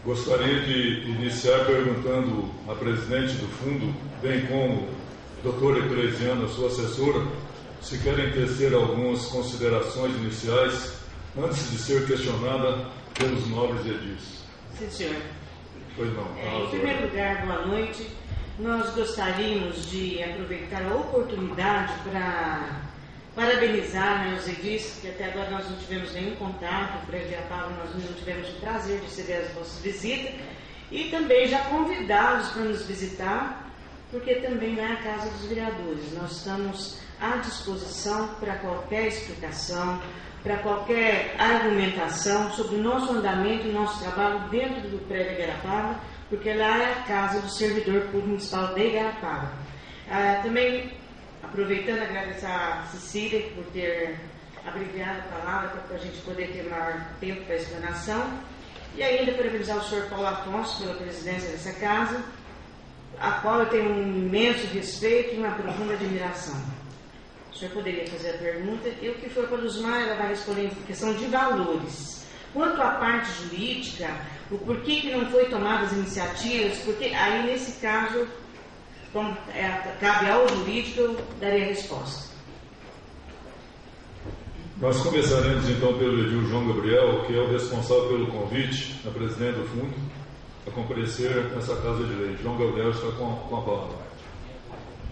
Gostaria de iniciar perguntando à presidente do fundo, bem como doutora Eclesiana, sua assessora, se querem tecer algumas considerações iniciais antes de ser questionada pelos nobres edis. Sim, senhor. Pois não. Em primeiro lugar, boa noite. Nós gostaríamos de aproveitar a oportunidade para parabenizar os edis, que até agora nós não tivemos nenhum contato, para Ibiapaba nós não tivemos o prazer de receber as vossas visitas, e também já convidá-los para nos visitar, porque também é a Casa dos Vereadores. Nós estamos à disposição para qualquer explicação, para qualquer argumentação sobre o nosso andamento e o nosso trabalho dentro do prédio Igarapava, porque lá é a casa do servidor público municipal de Igarapava. Também, aproveitando, agradecer a Cecília por ter abreviado a palavra para a gente poder ter maior tempo para a explanação, e ainda parabenizar o senhor Paulo Afonso pela presidência dessa casa, a qual eu tenho um imenso respeito e uma profunda admiração. O senhor poderia fazer a pergunta, e o que for para os mais, ela vai responder em questão de valores. Quanto à parte jurídica, o porquê que não foi tomadas iniciativas, porque aí nesse caso, como cabe ao jurídico, eu daria a resposta. Nós começaremos então pelo edil João Gabriel, que é o responsável pelo convite da presidente do fundo a comparecer nessa casa de lei. João Gabriel está com a palavra.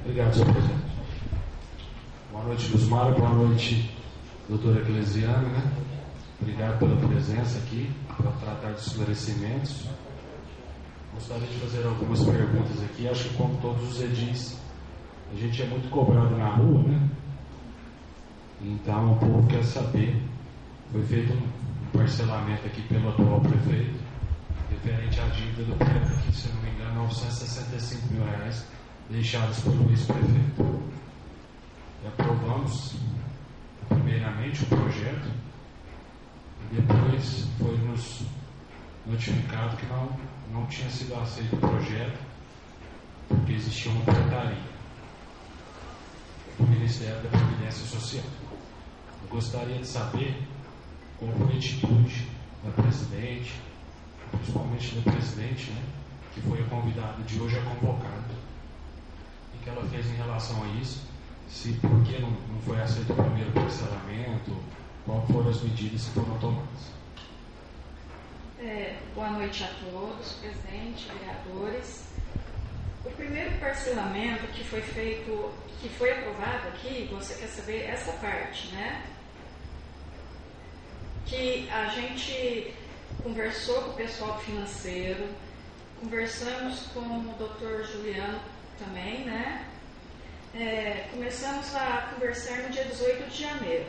Obrigado, senhor presidente. Boa noite, Luzmara. Boa noite, doutora Eclesiana. Obrigado pela presença aqui, para tratar de esclarecimentos. Gostaria de fazer algumas perguntas aqui. Acho que, como todos os edis, a gente é muito cobrado na rua, né? Então, o povo quer saber. Foi feito um parcelamento aqui pelo atual prefeito, referente à dívida do prédio, que, se não me engano, R$965 mil deixados pelo ex-prefeito. E aprovamos, primeiramente, o projeto, e depois foi nos notificado que não tinha sido aceito o projeto, porque existia uma portaria do Ministério da Previdência Social. Eu gostaria de saber qual foi a atitude da presidente, principalmente da presidente, né, que foi a convidada de hoje a convocada, e que ela fez em relação a isso, se por que não foi aceito o primeiro parcelamento, quais foram as medidas que foram tomadas. Boa noite a todos, presidente, vereadores. O primeiro parcelamento que foi feito, que foi aprovado aqui, você quer saber essa parte, né? Que a gente conversou com o pessoal financeiro, conversamos com o doutor Juliano também, né? Começamos a conversar no dia 18 de janeiro.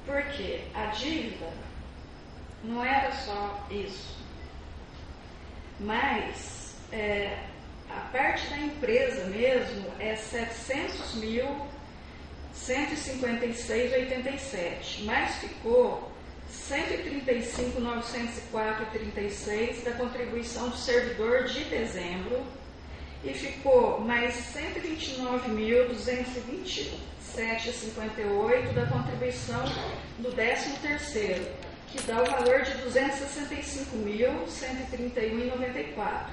Porque a dívida não era só isso, mas a parte da empresa mesmo é 700.156,87, mas ficou 135.904,36 da contribuição do servidor de dezembro e ficou mais 129.227,58 da contribuição do 13º, que dá o valor de 265.131,94.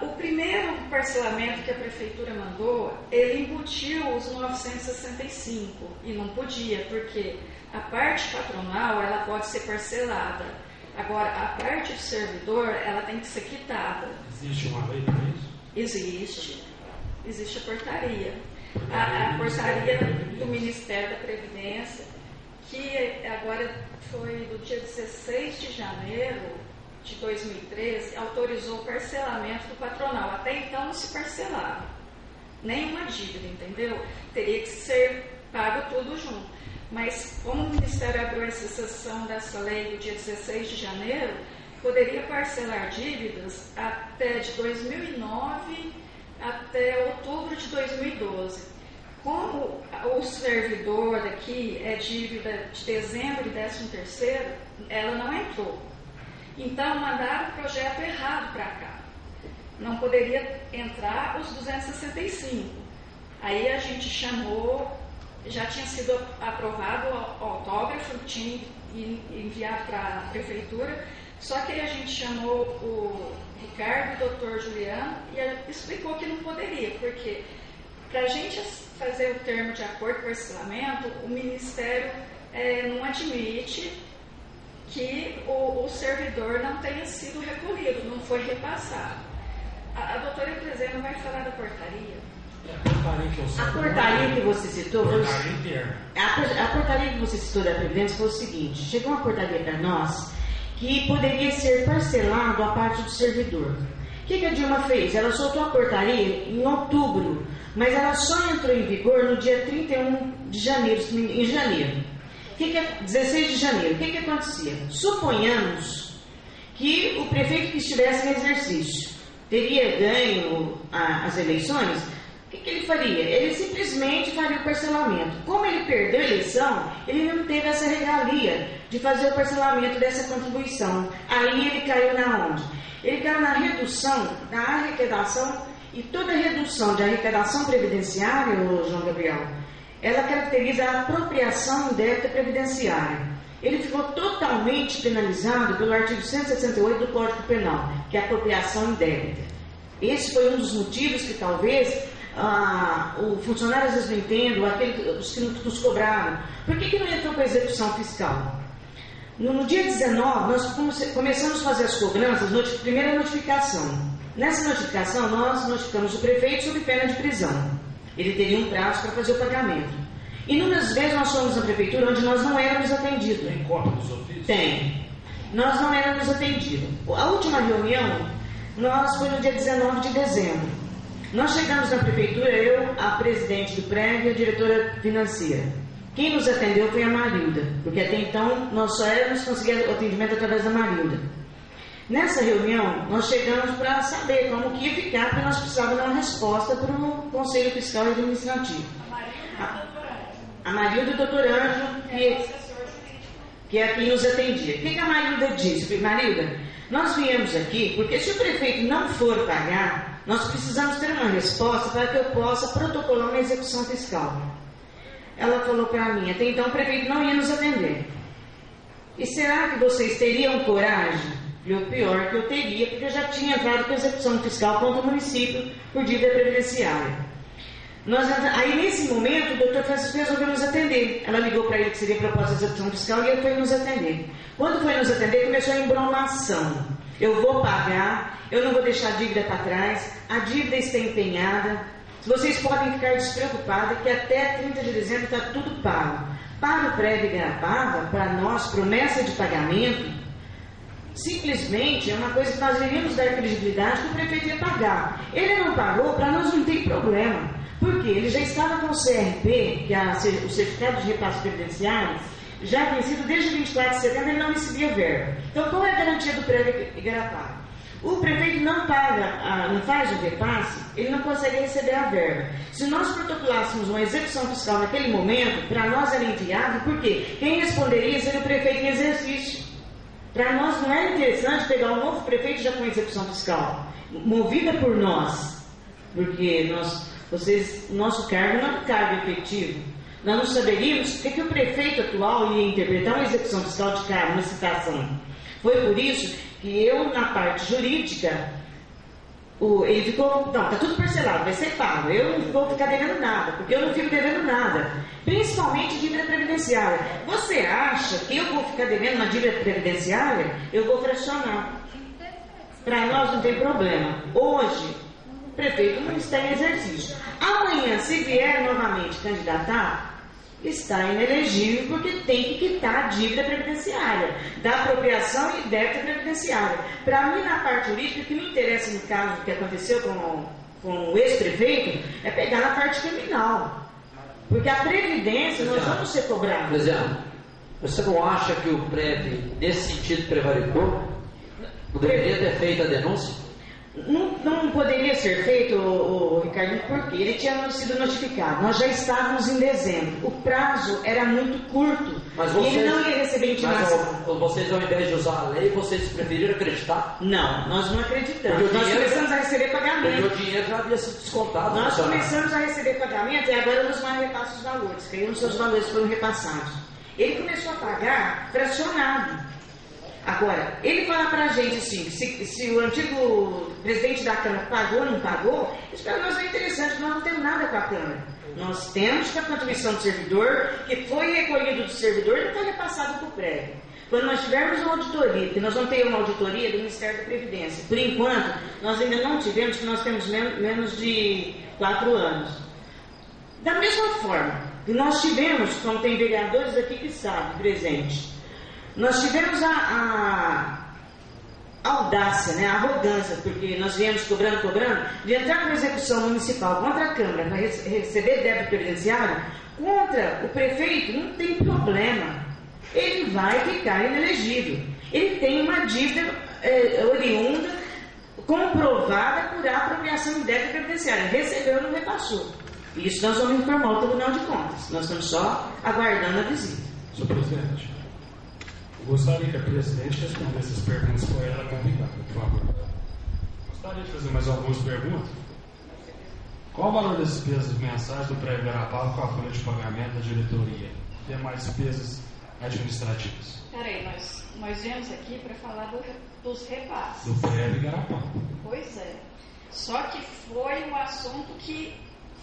O primeiro parcelamento que a prefeitura mandou, ele embutiu os 965 e não podia, porque a parte patronal ela pode ser parcelada. Agora, a parte do servidor, ela tem que ser quitada. Existe uma lei para isso? Existe a portaria. A portaria do Ministério da Previdência, que agora foi do dia 16 de janeiro de 2013, autorizou o parcelamento do patronal. Até então não se parcelava nenhuma dívida, entendeu? Teria que ser pago tudo junto. Mas como o Ministério abriu a exceção dessa lei do dia 16 de janeiro, poderia parcelar dívidas até de 2009 até outubro de 2012. Como o servidor aqui é dívida de dezembro e 13º, ela não entrou. Então, mandaram o projeto errado para cá. Não poderia entrar os 265. Aí a gente chamou, já tinha sido aprovado o autógrafo, tinha enviado para a prefeitura, Só que aí a gente chamou o Ricardo e o doutor Juliano e ele explicou que não poderia, porque para a gente fazer o termo de acordo com o parcelamento, o Ministério não admite que o servidor não tenha sido recolhido, não foi repassado. A doutora Ecclesiano vai falar da portaria. A portaria que você citou, a portaria que você citou da Previdência foi o seguinte: chegou uma portaria para nós que poderia ser parcelado a parte do servidor. O que a Dilma fez? Ela soltou a portaria em outubro, mas ela só entrou em vigor no dia 31 de janeiro, em janeiro. 16 de janeiro. O que acontecia? Suponhamos que o prefeito que estivesse em exercício teria ganho as eleições. O que ele faria? Ele simplesmente faria o parcelamento. Como ele perdeu a eleição, ele não teve essa regalia de fazer o parcelamento dessa contribuição. Aí ele caiu na onde? Ele caiu na redução da arrecadação, e toda redução de arrecadação previdenciária, João Gabriel, ela caracteriza a apropriação indébita previdenciária. Ele ficou totalmente penalizado pelo artigo 168 do Código Penal, que é a apropriação indébita. Esse foi um dos motivos que talvez o funcionário às vezes não entende, os que nos cobraram. Por que não entrou com a execução fiscal? No dia 19, nós começamos a fazer as cobranças, primeira notificação. Nessa notificação, nós notificamos o prefeito sob pena de prisão. Ele teria um prazo para fazer o pagamento. Inúmeras vezes nós fomos na prefeitura onde nós não éramos atendidos. Tem cópia dos ofícios? Tem. Nós não éramos atendidos. A última reunião, foi no dia 19 de dezembro. Nós chegamos na prefeitura, eu, a presidente do prédio e a diretora financeira. Quem nos atendeu foi a Marilda, porque até então nós só conseguíamos o atendimento através da Marilda. Nessa reunião, nós chegamos para saber como que ia ficar, porque nós precisávamos dar uma resposta para o Conselho Fiscal e Administrativo. A Marilda e o doutor Ângelo, que é quem nos atendia. O que a Marilda disse? Eu falei, Marilda, nós viemos aqui porque se o prefeito não for pagar, nós precisamos ter uma resposta para que eu possa protocolar uma execução fiscal. Ela falou para mim, até então o prefeito não ia nos atender. E será que vocês teriam coragem? E o pior que eu teria, porque eu já tinha entrado com execução fiscal contra o município por dívida previdenciária. Aí nesse momento o doutor Francisco resolveu nos atender. Ela ligou para ele que seria proposta de execução fiscal e ele foi nos atender. Quando foi nos atender, começou a embromação. Eu vou pagar, eu não vou deixar a dívida para trás, a dívida está empenhada. Vocês podem ficar despreocupados que até 30 de dezembro está tudo pago. Para o prédio Igarapava, para nós, promessa de pagamento, simplesmente é uma coisa que nós deveríamos dar credibilidade que o prefeito ia pagar. Ele não pagou, para nós não tem problema. Porque ele já estava com o CRP, que é o Certificado de Repasse Previdenciário, já vencido desde 24 de setembro, ele não recebia verba. Então, qual é a garantia do prédio Igarapava? O prefeito não paga, não faz o repasse, ele não consegue receber a verba. Se nós protocolássemos uma execução fiscal naquele momento, para nós era inviável, porque quem responderia seria o prefeito em exercício. Para nós não era interessante pegar um novo prefeito já com execução fiscal, movida por nós, porque nosso cargo não é um cargo efetivo. Nós não saberíamos o que o prefeito atual ia interpretar uma execução fiscal de cargo, uma citação. Foi por isso que eu, na parte jurídica, ele ficou, não, está tudo parcelado, vai ser pago. Eu não vou ficar devendo nada, porque eu não fico devendo nada. Principalmente dívida previdenciária. Você acha que eu vou ficar devendo uma dívida previdenciária? Eu vou fracionar. Para nós não tem problema. Hoje, o prefeito não está em exercício. Amanhã, se vier novamente candidatar, está inelegível porque tem que quitar a dívida previdenciária, da apropriação e débito previdenciária. Para mim, na parte jurídica, o que me interessa no caso que aconteceu com o ex-prefeito é pegar na parte criminal. Porque a previdência nós vamos ser cobrados. Presidente, você não acha que o PREV, nesse sentido, prevaricou? Não deveria ter feito a denúncia? Não poderia ser feito, Ricardo, porque ele tinha sido notificado. Nós já estávamos em dezembro. O prazo era muito curto. Mas vocês, e ele não ia receber intimação. Mas vocês, ao invés de usar a lei, vocês preferiram acreditar? Não, nós não acreditamos. Nós começamos a receber pagamento. Porque o dinheiro já havia sido descontado. Nós começamos a receber pagamento e agora nos mais repassa os valores. Que aí os seus valores foram repassados. Ele começou a pagar fracionado. Agora, ele falar para a gente assim, se o antigo presidente da Câmara pagou ou não pagou, isso para nós não é interessante, nós não temos nada com a Câmara. Nós temos que a contribuição do servidor, que foi recolhido do servidor, não foi repassado para o prédio. Quando nós tivermos uma auditoria, porque nós vamos ter uma auditoria do Ministério da Previdência. Por enquanto, nós ainda não tivemos, que nós temos menos de 4 anos. Da mesma forma que nós tivemos, como tem vereadores aqui que sabem, presente, nós tivemos a audácia, né, a arrogância, porque nós viemos cobrando, de entrar na execução municipal contra a Câmara para receber débito previdenciário, contra o prefeito, não tem problema. Ele vai ficar inelegível. Ele tem uma dívida oriunda, comprovada por apropriação de débito previdenciário. Recebeu e não repassou. Isso nós vamos informar o Tribunal de Contas. Nós estamos só aguardando a visita. Senhor presidente, eu gostaria que a presidente respondesse as perguntas com ela convidada, por favor. Gostaria de fazer mais algumas perguntas. Qual o valor das despesas mensais do prédio Garapava com a folha de pagamento da diretoria? E demais despesas administrativas? Peraí, nós viemos aqui para falar dos repasses. Do prédio Garapava. Pois é. Só que foi um assunto que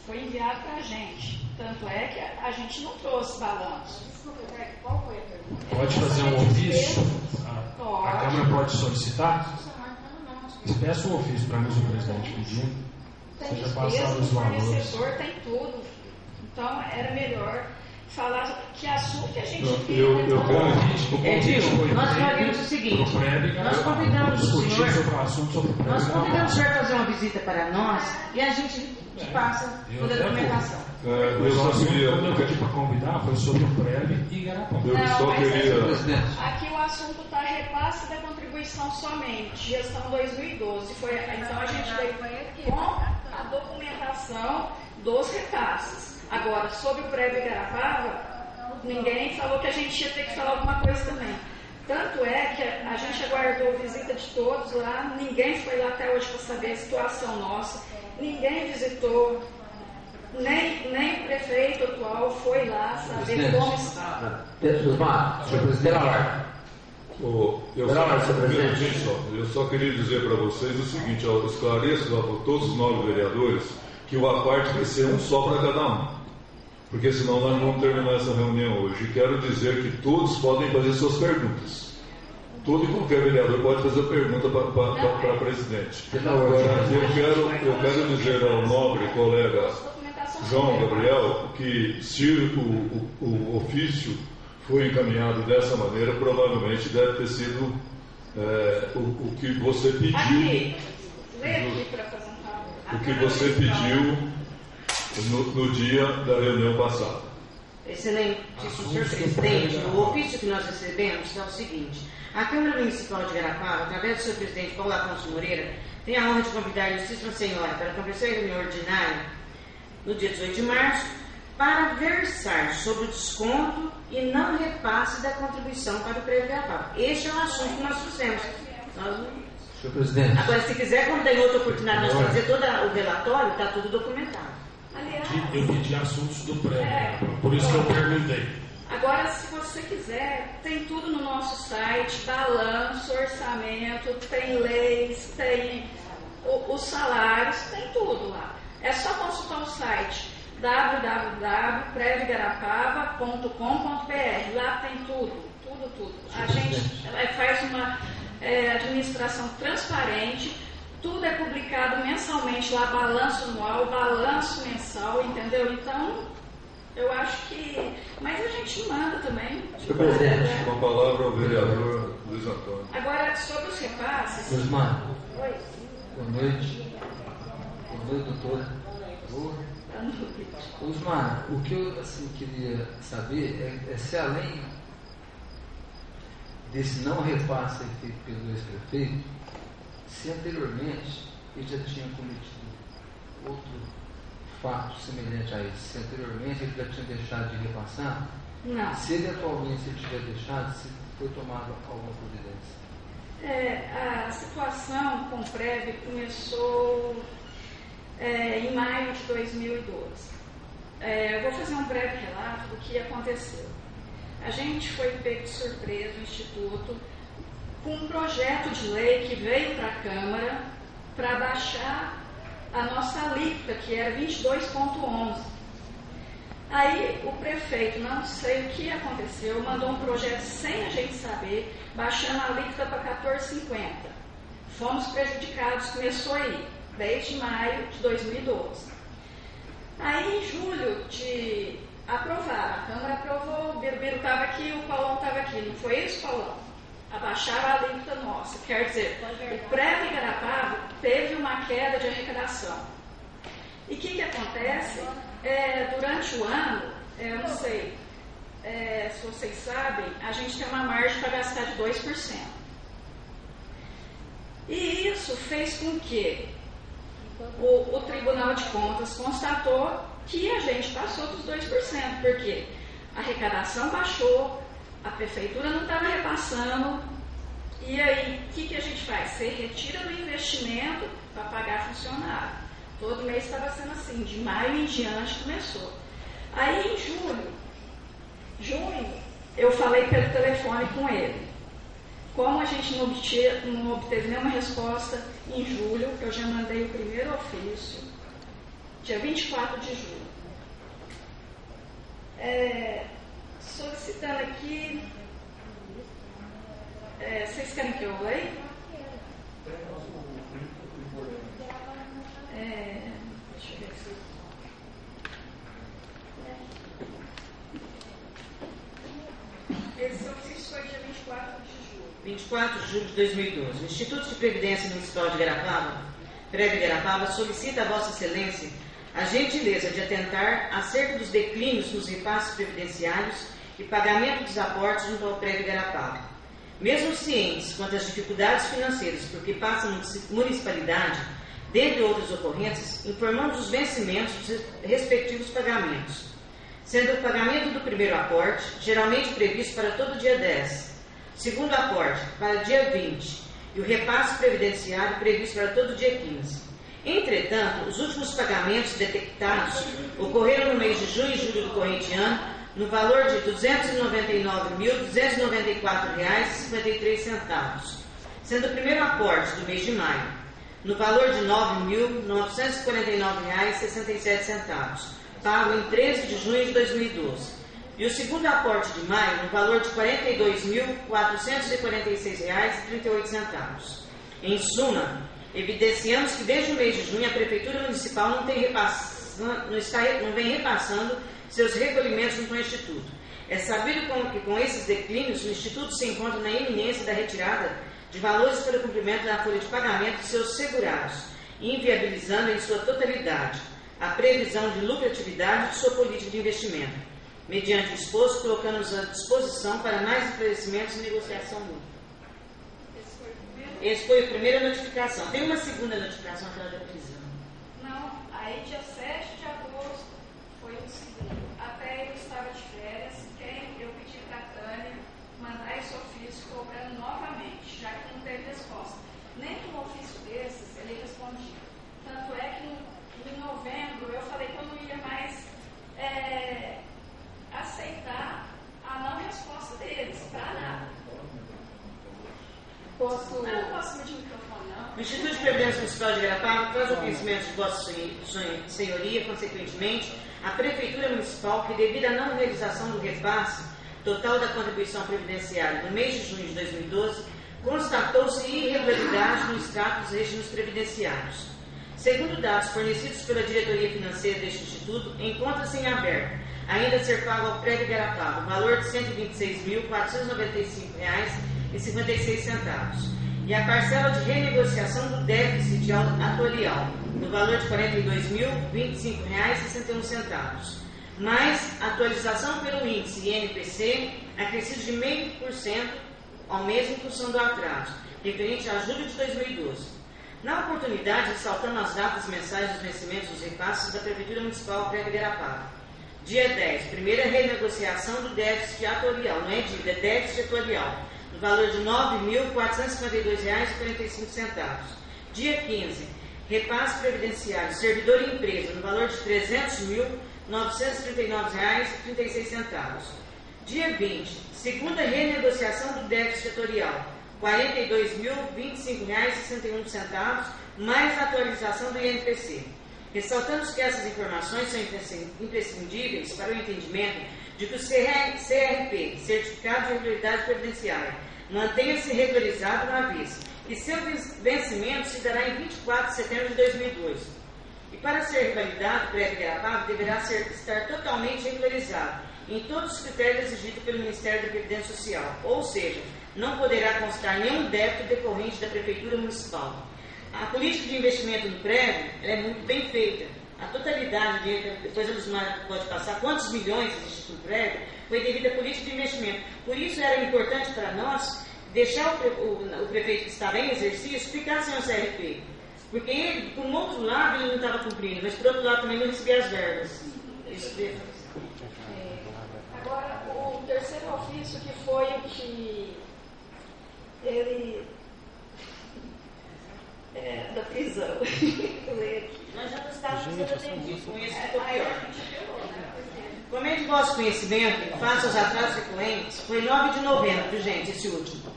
foi enviado para a gente. Tanto é que a gente não trouxe balanço. Desculpa, qual foi a pergunta? Pode fazer um ofício? A Câmara pode solicitar? Peça um ofício para mim, senhor presidente, pedindo. Seja passado os valores. O fornecedor tem tudo. Então, era melhor falar que assunto que a gente nós faremos o seguinte, nós convidamos o senhor a fazer uma visita para nós e a gente passa toda a documentação. Quando eu pedi para convidar, foi sobre o prédio e Garapava. Aqui o assunto está repasse da contribuição somente, gestão 2012. Então a gente veio com a documentação dos repasses. Agora, sobre o prédio Garapava, ninguém falou que a gente ia ter que falar alguma coisa também. Tanto é que a gente aguardou a visita de todos lá, ninguém foi lá até hoje para saber a situação nossa, ninguém visitou, nem o prefeito atual foi lá saber como estava. Senhor presidente, eu só queria dizer para vocês o seguinte, eu esclareço para todos os 9 vereadores que o aparte vai ser um só para cada um. Porque senão nós não vamos terminar essa reunião hoje. E quero dizer que todos podem fazer suas perguntas. Todo e qualquer vereador pode fazer pergunta para a presidente. Agora, eu quero dizer ao nobre colega João Gabriel que se o ofício foi encaminhado dessa maneira, provavelmente deve ter sido o que você pediu. Aqui, lê aqui para fazer um favor. O que você pediu no dia da reunião passada. Excelentíssimo senhor presidente, o ofício que nós recebemos é o seguinte: a Câmara Municipal de Garapava, através do seu presidente Paulo Afonso Moreira, tem a honra de convidar a Ilustríssima Senhora para conversar em reunião ordinária no dia 18 de março para versar sobre o desconto e não repasse da contribuição para o prédio Garapava. Este é o assunto que nós fizemos. Senhor presidente. Agora, se quiser, quando tem outra oportunidade de nós fazer todo o relatório, está tudo documentado. Eu pedi assuntos do prédio, por isso que eu perguntei. Agora, se você quiser, tem tudo no nosso site, balanço, orçamento, tem leis, tem os salários, tem tudo lá. É só consultar o site www.prediogarapava.com.br. Lá tem tudo. A gente faz uma administração transparente. Tudo é publicado mensalmente lá, balanço anual, balanço mensal, entendeu? Então, eu acho que... Mas a gente manda também. Senhor presidente. Com a palavra ao vereador Luiz Antônio. Agora, sobre os repasses... Osmar. Oi. Boa noite. Boa noite, doutora. Boa noite. Osmar, o que eu queria saber é se além desse não repasse feito pelo ex-prefeito, se anteriormente ele já tinha cometido outro fato semelhante a esse, se anteriormente ele já tinha deixado de repassar, não. Se ele atualmente tiver deixado, se foi tomada alguma providência. A situação com o prévio começou em maio de 2012. Eu vou fazer um breve relato do que aconteceu. A gente foi pego de surpresa no Instituto. com um projeto de lei que veio para a Câmara para baixar a nossa alíquota, que era 22,11. Aí o prefeito, não sei o que aconteceu, mandou um projeto sem a gente saber, baixando a alíquota para 14,50. Fomos prejudicados, começou aí, desde maio de 2012. Aí em julho de aprovar, a Câmara aprovou, o Birubiru estava aqui, o Paulão estava aqui, não foi isso, Paulão? Abaixaram a alíquota nossa, quer dizer, o pré-Igarapava teve uma queda de arrecadação. E o que acontece? Durante o ano, eu não sei se vocês sabem, a gente tem uma margem para gastar de 2%. E isso fez com que o Tribunal de Contas constatou que a gente passou dos 2%, porque a arrecadação baixou, a prefeitura não estava repassando, e aí o que a gente faz? Você retira do investimento para pagar funcionário. Todo mês estava sendo assim, de maio em diante começou. Aí em junho, eu falei pelo telefone com ele. Como a gente não obteve nenhuma resposta, em julho eu já mandei o primeiro ofício, dia 24 de julho. Solicitando aqui, vocês querem que eu leia? Deixa eu ver se... Esse ofício foi dia 24 de julho. 24 de julho de 2012. O Instituto de Previdência Municipal de Igarapava, Igarapava, solicita a Vossa Excelência a gentileza de atentar acerca dos declínios nos repasses previdenciários e pagamento dos aportes junto ao Igarapava. Mesmo cientes quanto às dificuldades financeiras por que passa a municipalidade, dentre outras ocorrências, informamos os vencimentos dos respectivos pagamentos, sendo o pagamento do primeiro aporte, geralmente previsto para todo dia 10, segundo aporte para dia 20 e o repasse previdenciário previsto para todo dia 15. Entretanto, os últimos pagamentos detectados ocorreram no mês de junho e julho do corrente ano, no valor de R$ 299.294,53, sendo o primeiro aporte do mês de maio, no valor de R$ 9.949,67, pago em 13 de junho de 2012. E o segundo aporte de maio, no valor de R$ 42.446,38. Em suma, evidenciamos que desde o mês de junho a Prefeitura Municipal não vem repassando seus recolhimentos junto ao Instituto. É sabido que com esses declínios o Instituto se encontra na iminência da retirada de valores para o cumprimento da folha de pagamento de seus segurados, inviabilizando em sua totalidade a previsão de lucratividade de sua política de investimento, mediante o exposto, colocando-nos à disposição para mais esclarecimentos e negociação mútua. Esse foi a primeira notificação. Tem uma segunda notificação, aquela da prisão. Não, aí dia 7 de agosto foi o segundo. Até eu estava de férias, eu pedi para a Tânia mandar esse ofício cobrando novamente, já que não teve resposta. Nem que um ofício desses ele respondia. Tanto é que em novembro eu falei que eu não ia mais aceitar a não resposta deles para nada. Eu não posso medir o microfone, não. O Instituto de Previdência Municipal de Igarapava traz ao conhecimento de Vossa Senhoria, consequentemente, a Prefeitura Municipal que, devido à não realização do repasse total da contribuição previdenciária no mês de junho de 2012, constatou-se irregularidade no extrato dos regimes previdenciários. Segundo dados fornecidos pela diretoria financeira deste Instituto, encontra-se em aberto, ainda a ser pago ao Igarapava, o valor de R$ 126.495,56, e a parcela de renegociação do déficit atuarial, no valor de R$ 42.025,61, mais atualização pelo índice INPC, acrescido de 0,5% ao mês em função do atraso, referente a julho de 2012. Na oportunidade, ressaltando as datas mensais dos vencimentos dos repasses da Prefeitura Municipal Igarapava. Dia 10, primeira renegociação do déficit atuarial, não é dívida, é déficit atuarial, no valor de R$ 9.452,45. Dia 15, repasse previdenciário, servidor e empresa, no valor de R$ 300.939,36. Dia 20, segunda renegociação do déficit atuarial, R$ 42.025,61, mais a atualização do INPC. Ressaltamos que essas informações são imprescindíveis para o entendimento de que o CRP, Certificado de Regularidade Previdenciária, mantenha-se regularizado uma vez, e seu vencimento se dará em 24 de setembro de 2002. E para ser revalidado, o prévio gravado deverá estar totalmente regularizado em todos os critérios exigidos pelo Ministério da Previdência Social, ou seja, não poderá constar nenhum débito decorrente da Prefeitura Municipal. A política de investimento no prévio é muito bem feita. A totalidade, depois a Luzmar pode passar quantos milhões existe no prévio, foi devido à política de investimento. Por isso era importante para nós deixar o prefeito que estava em exercício ficar sem o CRP. Porque ele, por um outro lado, ele não estava cumprindo, mas por outro lado também não recebia as verbas. Agora, o terceiro ofício, que foi o que ele... da prisão. Nós já estávamos sendo atendidos com esse pior. Como é de vosso conhecimento, face aos atrasos recorrentes, foi 9 de novembro, viu, gente, esse último.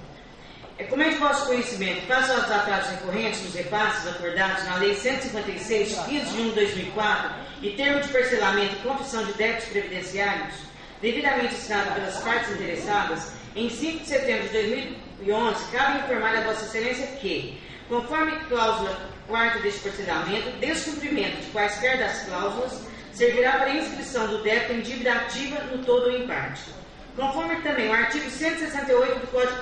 Como é de vosso conhecimento, face aos atrasos recorrentes nos repasses acordados na Lei 156, de 15 de 1 de 2004, e termo de parcelamento e confissão de débitos previdenciários, devidamente assinado pelas partes interessadas, em 5 de setembro de 2011, cabe informar a Vossa Excelência que, conforme cláusula 4ª deste parcelamento, descumprimento de quaisquer das cláusulas servirá para inscrição do débito em dívida ativa no todo ou em parte. Conforme também o artigo 168 do Código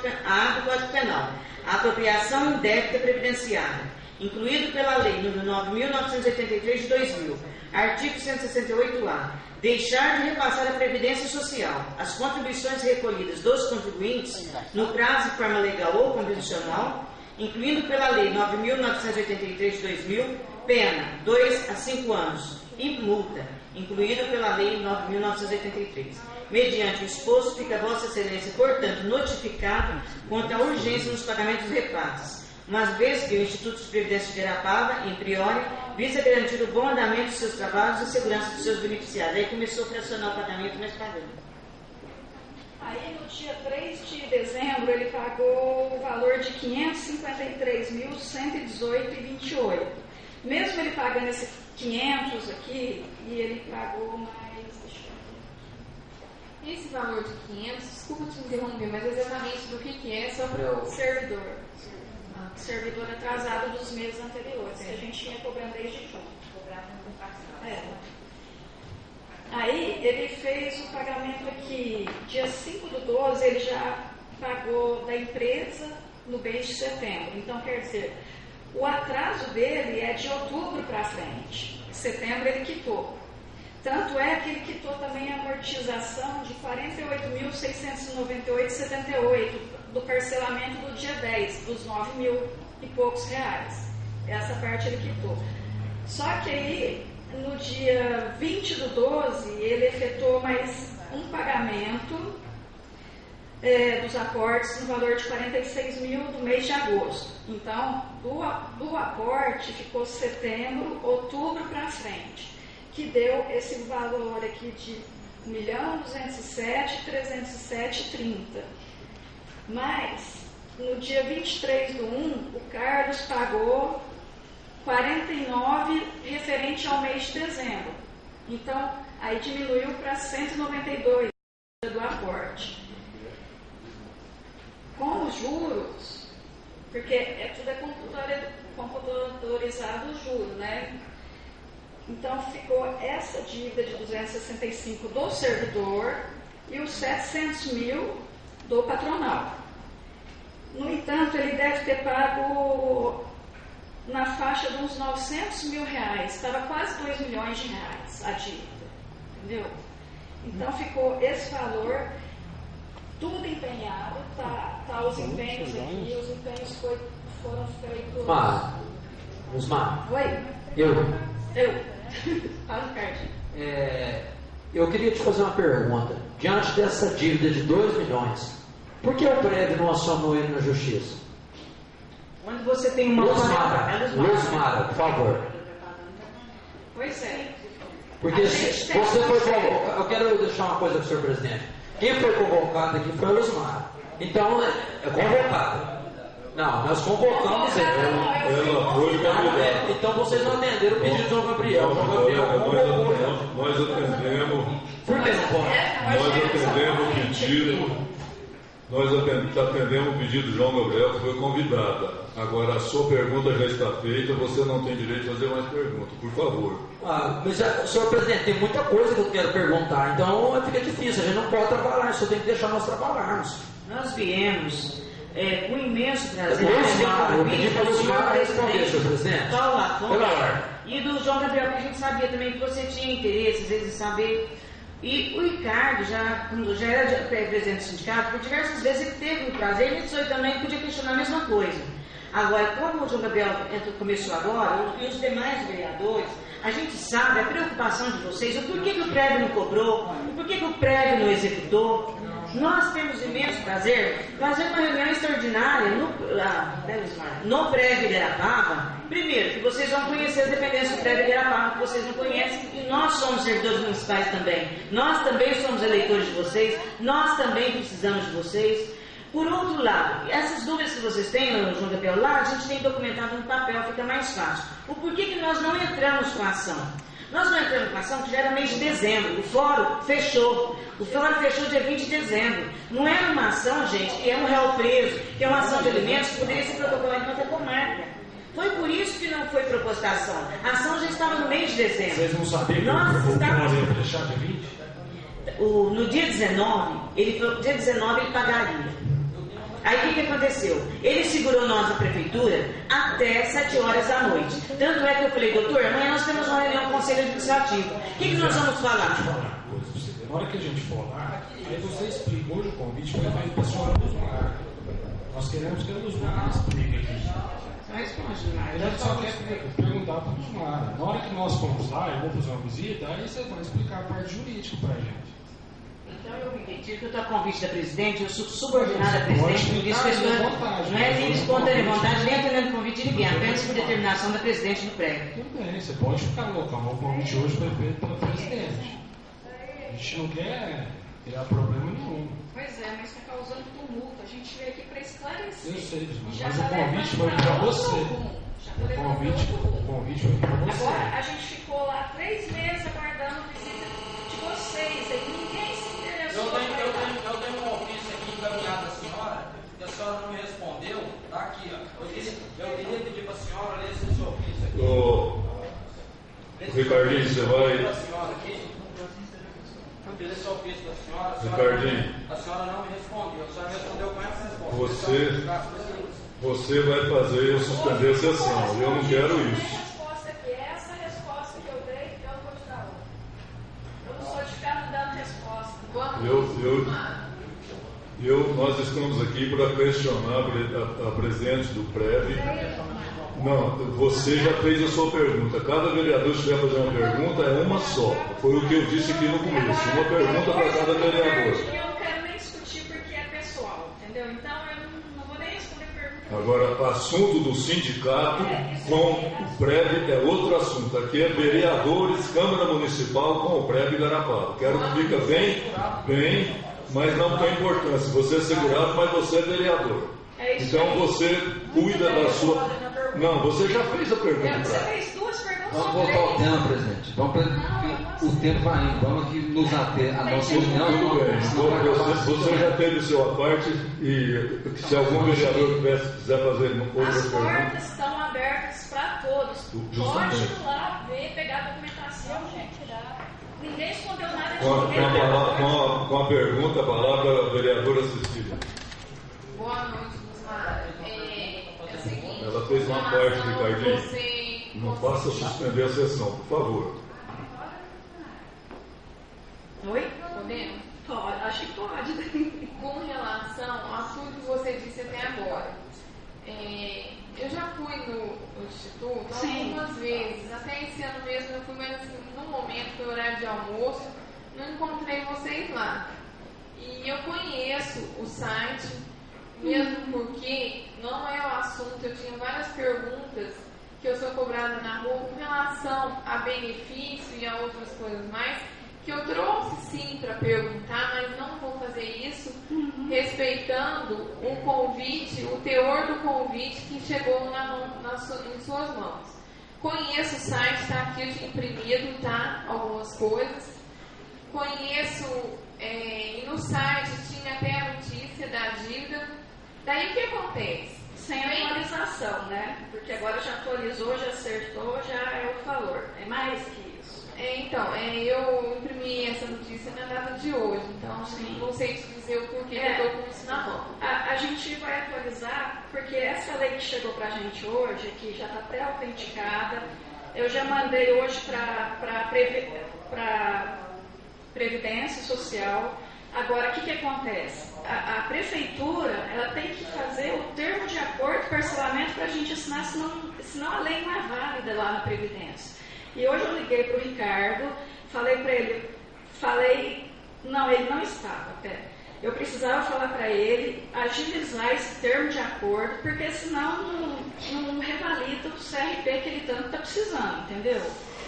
Penal, a apropriação indébita previdenciária, incluído pela Lei nº 9.983 de 2000, artigo 168-A, deixar de repassar à Previdência Social as contribuições recolhidas dos contribuintes no prazo e forma legal ou convencional, incluindo pela Lei 9.983 de 2000, pena 2 a 5 anos e multa, incluída pela Lei 9.983. Mediante o exposto, fica Vossa Excelência, portanto, notificado quanto à urgência nos pagamentos dos repasses, uma vez que o Instituto de Previdência de Arapava, em priori, visa garantir o bom andamento dos seus trabalhos e segurança dos seus beneficiários. Aí começou a fracionar o pagamento, mas pagando. Aí, no dia 3 de dezembro, ele pagou o valor de R$ 553.118,28. Mesmo ele pagando esse 500 aqui, e ele pagou mais... Esse valor de 500, desculpa te interromper, mas exatamente do que é, só para o servidor. Servidor atrasado dos meses anteriores, que a gente tinha cobrando desde junho. Aí, ele fez o pagamento aqui, dia 5 do 12, ele já pagou da empresa no mês de setembro. Então, quer dizer, o atraso dele é de outubro para frente. Em setembro ele quitou. Tanto é que ele quitou também a amortização de R$ 48.698,78 do parcelamento do dia 10, dos 9 mil e poucos reais. Essa parte ele quitou. Só que aí, no dia 20 do 12, ele efetuou mais um pagamento dos aportes no valor de 46 mil do mês de agosto. Então, do aporte ficou setembro, outubro para frente, que deu esse valor aqui de R$ 1.207.307,30. Mas, no dia 23 do 1, o Carlos pagou 49 referente ao mês de dezembro. Então, aí diminuiu para 192 do aporte. Com os juros, porque tudo é computadorizado o juro, né? Então, ficou essa dívida de 265 do servidor e os 700 mil do patronal. No entanto, ele deve ter pago na faixa de uns 900 mil reais, estava quase 2 milhões de reais a dívida, entendeu? Então, ficou esse valor, tudo empenhado, tá os empenhos aqui, os empenhos foram feitos... Osmar. Oi? Eu. Fala, Cardinho. Eu queria te fazer uma pergunta. Diante dessa dívida de 2 milhões, por que o prévio não acionou ele na justiça? Quando você tem uma... Luzmara, por favor. Pois é. Porque você foi convocado. Eu quero deixar uma coisa para o senhor presidente. Quem foi convocado aqui foi a Luzmara. Então, é convocado. Não, nós convocamos ele. Ela foi convidada. Então vocês não atenderam o pedido do João Gabriel. João Gabriel convocou. Nós atendemos. Por que não pode? Nós atendemos o pedido. Nós atendemos o pedido do João Gabriel, que foi convidada. Agora, a sua pergunta já está feita, você não tem direito de fazer mais perguntas, por favor. Mas, senhor presidente, tem muita coisa que eu quero perguntar, então fica difícil, a gente não pode trabalhar, só tem que deixar nós trabalharmos. Nós viemos com imenso prazer. Eu pedi para o senhor responder, senhor presidente. Paulo Lafon e do João Gabriel, que a gente sabia também que você tinha interesse, às vezes, em saber. E o Ricardo, quando já era presidente do sindicato, por diversas vezes ele teve um prazer, ele disse também podia questionar a mesma coisa. Agora, como o João Gabriel começou agora, e os demais vereadores, a gente sabe a preocupação de vocês, o porquê que o prévio não cobrou, o porquê que o prévio não executou. Nós temos imenso prazer fazer uma reunião extraordinária no prévio Igarapava. Primeiro, que vocês vão conhecer as dependências do prévio Igarapava, que vocês não conhecem, e nós somos servidores municipais também. Nós também somos eleitores de vocês, nós também precisamos de vocês. Por outro lado, essas dúvidas que vocês têm, João Gabriel, lá a gente tem documentado no papel, fica mais fácil. O porquê que nós não entramos com a ação? Nós não entramos com a ação porque já era mês de dezembro, o fórum fechou. O fórum fechou dia 20 de dezembro. Não era uma ação, gente, que é um réu preso, que é uma ação de alimentos que poderia ser protocolada em outra comarca. Foi por isso que não foi proposta a ação. A ação já estava no mês de dezembro. Vocês não sabiam que nós íamos deixar de 20? No dia 19, ele pagaria. Aí o que aconteceu? Ele segurou nós na prefeitura até 7 horas da noite. Tanto é que eu falei, doutor, amanhã nós temos uma reunião com o Conselho Administrativo. O que nós vamos falar? Na hora que a gente for lá, aí você explica. Hoje o convite foi feito para a senhora Luzmar. Nós queremos que a Luzmar explique aqui. A gente só quer perguntar para a Luzmar. Na hora que nós formos lá, eu vou fazer uma visita, aí você vai explicar a parte jurídica para a gente. Então eu me retiro que eu estou a convite da presidente, eu sou subordinada à presidente, por isso que não é livre espontânea vontade, nem atendendo convite de ninguém, apenas por determinação da presidente do prédio. Tudo bem, você pode ficar no local, mas o convite hoje foi feito pela presidente. A gente não quer criar problema nenhum. Pois é, mas está causando tumulto, a gente veio aqui para esclarecer. Eu sei, mas o convite foi para você. O convite foi para você. Agora, a gente ficou lá 3 meses aguardando a visita de vocês, aí ninguém se interessou. Eu tenho um ofício aqui encaminhado à senhora, que a senhora não me respondeu, está aqui, ó. Eu queria pedir para a senhora ler esse ofício aqui. Ô, Ricardinho, você vai... Eu fiz esse ofício da senhora, Ricardinho, a senhora não me respondeu, a senhora respondeu com essa resposta. Você vai fazer eu suspender a sessão, eu não quero isso. Essa resposta que eu dei, eu não vou te dar outra. Eu não sou de ficar me dando resposta. Nós estamos aqui para questionar a presidente do PREV. Não, você já fez a sua pergunta. Cada vereador que estiver fazendo uma pergunta é uma só. Foi o que eu disse aqui no começo. Uma pergunta para cada vereador. Eu não quero nem discutir porque é pessoal, entendeu? Então eu não vou nem responder pergunta. Agora, assunto do sindicato com o PREV é outro assunto. Aqui é vereadores, Câmara Municipal com o PREV Igarapava. Quero que fique bem, mas não tem importância. Você é segurado, mas você é vereador. Então você cuida da sua... Não, você já fez a pergunta. Você fez 2 perguntas. Vamos voltar ao tema, presidente. O tempo vai indo. Vamos aqui nos ater a nossa reunião. Tudo bem. Você já teve o seu parte e se algum vereador quiser fazer outras perguntas. As perguntas... portas estão abertas para todos. Pode ir lá ver, pegar a documentação, gente. Ninguém escondeu nada de ninguém. Com a pergunta, a palavra a vereadora Cecília. Boa noite, Luzmar. É o seguinte, ela fez uma parte, Ricardinho. Não faça suspender a sessão, por favor. Oi? Podemos? Pode, acho que pode. Com relação a tudo que você disse até agora, eu já fui no Instituto algumas vezes, até esse ano mesmo eu fui, mas assim, no momento, no horário de almoço, não encontrei vocês lá. E eu conheço o site, mesmo porque não é o assunto, eu tinha várias perguntas que eu sou cobrada na rua com relação a benefício e a outras coisas mais, que eu trouxe sim para perguntar, mas não vou fazer isso respeitando o convite, o teor do convite que chegou em suas mãos. Conheço o site, está aqui imprimido, tá? Algumas coisas. Conheço, e no site tinha até a notícia da dívida. Daí o que acontece? Sem atualização, né? Porque agora já atualizou, já acertou, já é o valor. É mais que isso. Então, eu imprimi essa notícia na data de hoje, então sim, não sei te dizer o porquê que eu estou com isso na mão. A gente vai atualizar, porque essa lei que chegou para a gente hoje, que já está pré-autenticada, eu já mandei hoje para Previdência Social. Agora, o que acontece? A prefeitura ela tem que fazer o termo de acordo, parcelamento, para a gente assinar, senão a lei não é válida lá na Previdência. E hoje eu liguei para o Ricardo, falei para ele, não, ele não estava até. Eu precisava falar para ele agilizar esse termo de acordo, porque senão não revalida o CRP que ele tanto está precisando, entendeu?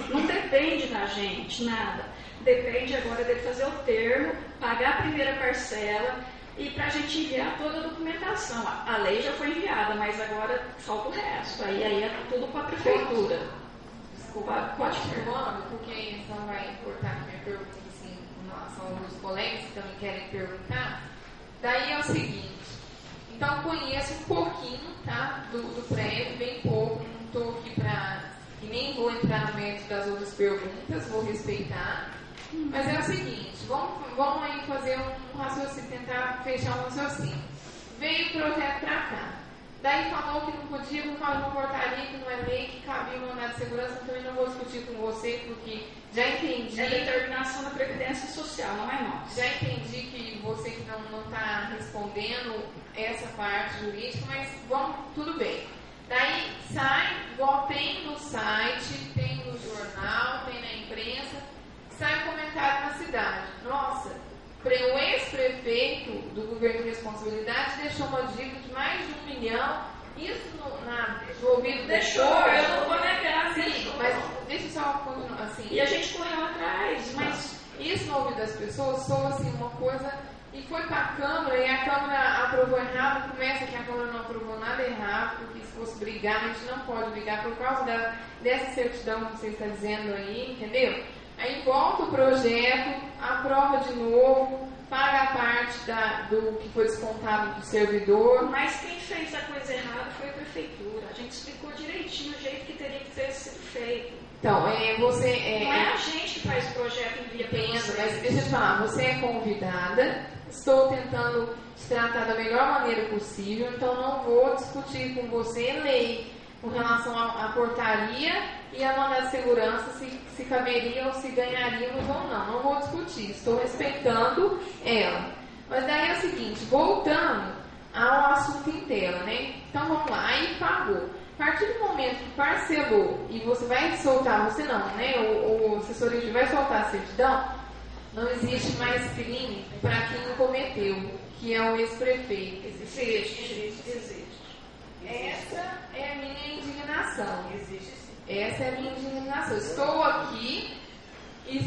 Não depende da gente, nada. Depende agora dele fazer o termo, pagar a primeira parcela e para a gente enviar toda a documentação. A lei já foi enviada, mas agora falta o resto. Aí é tudo com a prefeitura. Desculpa, pode falar, porque não vai importar a minha pergunta assim, em relação aos colegas que também querem perguntar. Daí é o seguinte, então conheço um pouquinho, tá, do prédio, bem pouco, não estou aqui e nem vou entrar no mérito das outras perguntas, vou respeitar. Mas é o seguinte, vamos aí fazer um raciocínio, tentar fechar um raciocínio. Veio o projeto para cá. Daí falou que não podia, por causa de uma portaria que não é lei, que cabia um mandado de segurança, então eu não vou discutir com você, porque já entendi. É determinação da Previdência Social, não é nossa. Já entendi que você que não está respondendo essa parte jurídica, mas vamos, tudo bem. Daí sai, igual tem no site, tem no jornal, tem na imprensa, sai um comentário na cidade. Nossa, o ex-prefeito do governo de responsabilidade deixou uma dívida de mais de 1 milhão. Isso no ouvido deixou, eu não vou negar. Sim, mas deixa eu só continuar assim. E a gente correu atrás, mas isso no ouvido das pessoas soa assim uma coisa. E foi para a Câmara, e a Câmara aprovou errado. Começa que a Câmara não aprovou nada errado, porque se fosse brigar, a gente não pode brigar por causa dessa certidão que você está dizendo aí, entendeu? Aí volta o projeto, aprova de novo, paga a parte do que foi descontado do servidor. Mas quem fez a coisa errada foi a prefeitura. A gente explicou direitinho o jeito que teria que ter sido feito. Então, não é a gente que faz o projeto e envia para você. Mas deixa eu te falar, você é convidada, estou tentando te tratar da melhor maneira possível, então não vou discutir com você lei com relação à portaria e a mandado de segurança, se caberia ou se ganharíamos ou não. Não vou discutir, estou respeitando ela. Mas daí é o seguinte, voltando ao assunto em tela, né? Então vamos lá, aí pagou. A partir do momento que parcelou e você vai soltar, você não, né? O assessoria vai soltar a certidão, não existe mais crime para quem não cometeu, que é o ex-prefeito. Existe. Essa é a minha indignação. Existe sim. Essa é a minha indignação. Estou aqui e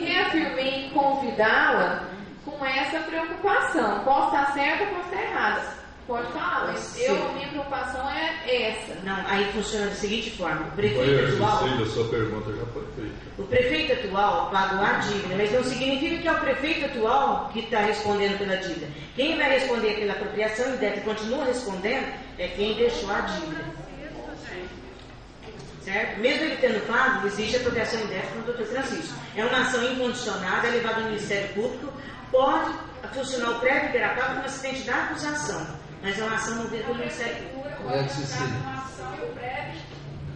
reafirmei em convidá-la com essa preocupação. Posso estar certa, posso estar errada. Pode falar, mas minha preocupação é essa. Não, aí funciona da seguinte forma: o prefeito atual. atual. A sua pergunta já foi feita. O prefeito atual pagou a dívida, mas não significa que é o prefeito atual que está respondendo pela dívida. Quem vai responder pela apropriação indébita e continua respondendo é quem deixou a dívida. Certo? Mesmo ele tendo pago, existe apropriação indébita no Dr. Francisco. É uma ação incondicionada, é levada ao Ministério Público, pode funcionar o prévio gratuito como assistente da acusação. Mas é uma ação movida pelo Ministério Público. Uma ação e o prévio,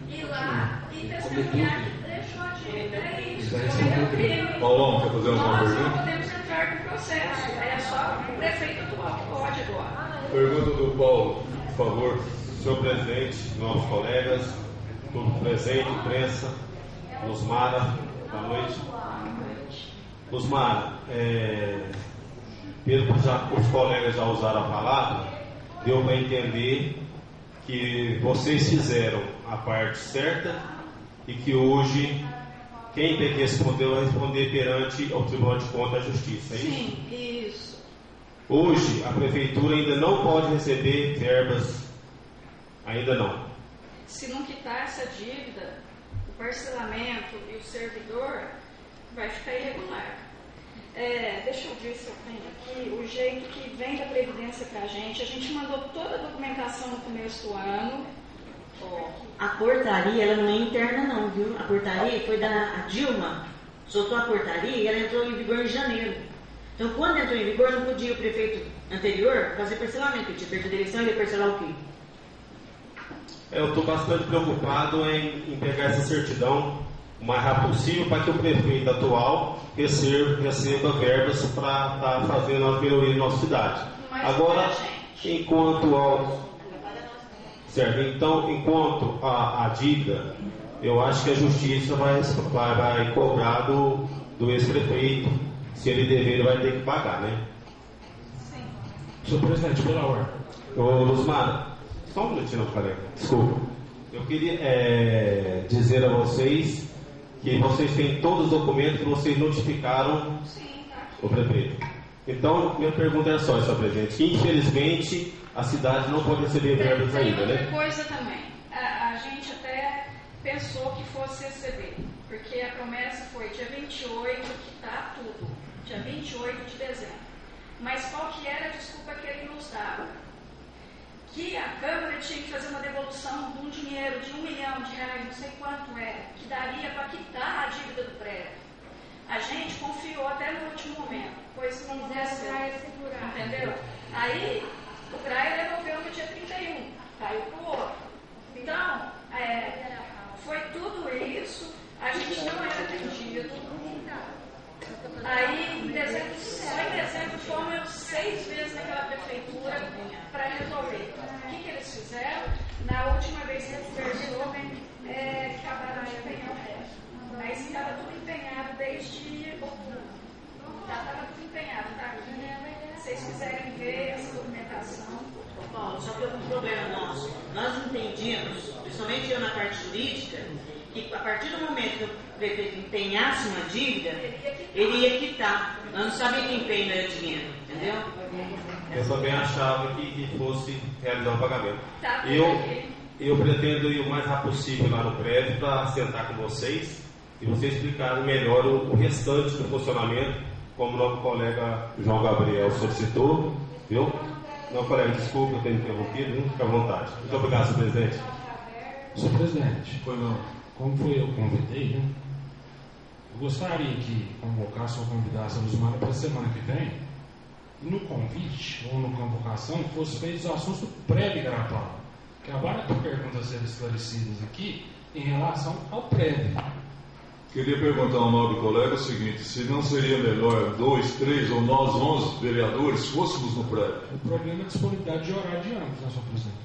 ir lá e testemunhar que deixou a dívida. É isso. É o crime. Paulão, quer fazer uma Nós pergunta? não podemos entrar no processo. É só o prefeito atual que pode agora. Pergunta do Paulo, por favor. Senhor presidente, novos colegas, tudo presente, imprensa, Luzmara, boa noite. Luzmara, pelo que os colegas já usaram a palavra, deu para entender que vocês fizeram a parte certa e que hoje quem tem que responder vai responder perante o Tribunal de Contas e Justiça, é isso? Sim, isso. Hoje, a prefeitura ainda não pode receber verbas, ainda não. Se não quitar essa dívida, o parcelamento e o servidor vai ficar irregular. Deixa eu ver se eu tenho aqui o jeito que vem da Previdência para a gente mandou toda a documentação no começo do ano. A portaria, ela não é interna não, viu? A portaria foi da Dilma, soltou a portaria e ela entrou em vigor em janeiro. Então, quando entrou em vigor, não podia o prefeito anterior fazer parcelamento, porque tinha perdido a eleição e ia parcelar o quê? Eu estou bastante preocupado em pegar essa certidão o mais rápido possível para que o prefeito atual receba verbas para estar fazendo as melhorias na nossa cidade. Agora, enquanto a dívida, eu acho que a justiça vai cobrar do ex-prefeito, se ele dever, ele vai ter que pagar, né? Sim. Senhor presidente, pela ordem. Ô, Luzmar, só um minutinho, colega. Desculpa. Eu queria dizer a vocês que vocês têm todos os documentos que vocês notificaram o prefeito. Então, minha pergunta é só, senhor presidente, que infelizmente a cidade não pode receber verbas ainda, né? Tem outra coisa também. A gente até pensou que fosse receber, porque a promessa foi dia 28, quitar tudo, dia 28 de dezembro. Mas qual que era a desculpa que ele nos dava? Que a Câmara tinha que fazer uma devolução de um dinheiro de R$1 milhão, não sei quanto era, que daria para quitar a dívida do prédio. A gente confiou até no último momento, pois não aconteceu, entendeu? Aí, o CRAE devolveu no dia 31, caiu para o outro. Então, foi tudo isso, a gente não era atendido. Aí, em dezembro, só em dezembro, fomos 6 vezes naquela prefeitura para resolver. O que eles fizeram? Na última vez que eles conversou, acabaram de empenhar o resto. Mas estava tudo empenhado desde outubro. Já estava tudo empenhado, tá? Se vocês quiserem ver essa documentação. Paulo, só que um problema nosso. Nós entendíamos, principalmente eu na parte jurídica, que a partir do momento que o prefeito empenhasse uma dívida, ele ia quitar. Nós não sabíamos que empenho não era dinheiro, entendeu? Eu também achava que fosse realizar o pagamento. Tá, eu pretendo ir o mais rápido possível lá no prédio para sentar com vocês e vocês explicarem melhor o restante do funcionamento, como o nosso colega João Gabriel solicitou, viu? Não, colega, desculpa eu ter interrompido, viu? Fique à vontade. Muito obrigado, senhor presidente. Senhor presidente, Foi não. como foi eu convidei, né? Eu gostaria que convocasse ou convidasse a Luzmar para a semana que vem, e no convite ou na convocação fosse feitos os assuntos do pré-Igarapava. Que há várias perguntas a serem esclarecidas aqui em relação ao prévio. Queria perguntar ao nobre colega o seguinte: se não seria melhor 2, 3 ou nós 11 vereadores fôssemos no prédio? O problema é a disponibilidade de horário de ambos, né, senhor presidente?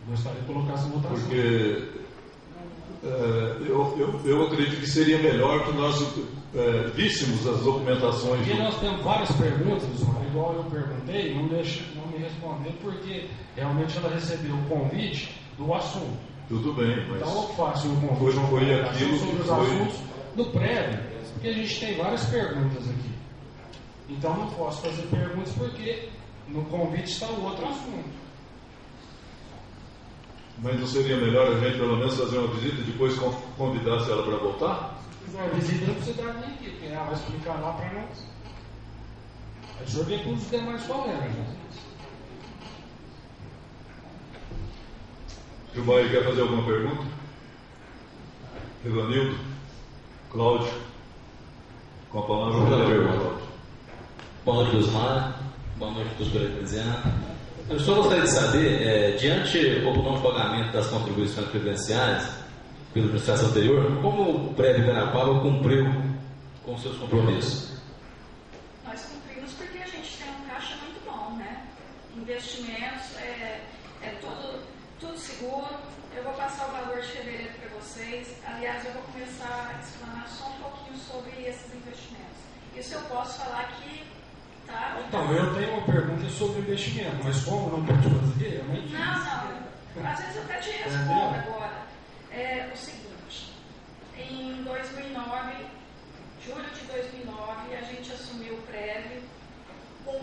Eu gostaria de colocar essa votação. Porque eu acredito que seria melhor que nós víssemos as documentações. Porque nós temos várias perguntas, igual eu perguntei, não me respondeu, porque realmente ela recebeu o convite do assunto. Tudo bem, mas então eu faço o convite foi aquilo sobre que os foi assuntos do prévio, porque a gente tem várias perguntas aqui. Então não posso fazer perguntas porque no convite está o outro assunto. Mas não seria melhor a gente pelo menos fazer uma visita e depois convidasse ela para voltar? A visita não precisa dar nem aqui, porque ela vai explicar lá para nós. A senhor vem com os demais colegas. Né? Gilmar, quer fazer alguma pergunta? Evanildo? Cláudio? Com a palavra, Cláudio. Boa noite, Luzmar. Boa noite, doutor Ecclesiano. Eu só gostaria de saber, diante do não pagamento das contribuições previdenciárias pela administração anterior, como o prédio Igarapava cumpriu com seus compromissos? Nós cumprimos porque a gente tem um caixa muito bom, né? Investimentos, tudo seguro. Eu vou passar o valor de fevereiro para vocês. Aliás, eu vou começar a explanar só um pouquinho sobre esses investimentos. Isso eu posso falar aqui, tá? Então, eu tenho uma pergunta sobre investimento, mas como não pode fazer? Não. Às vezes eu até te respondo agora. É o seguinte, em 2009, julho de 2009, a gente assumiu o prédio com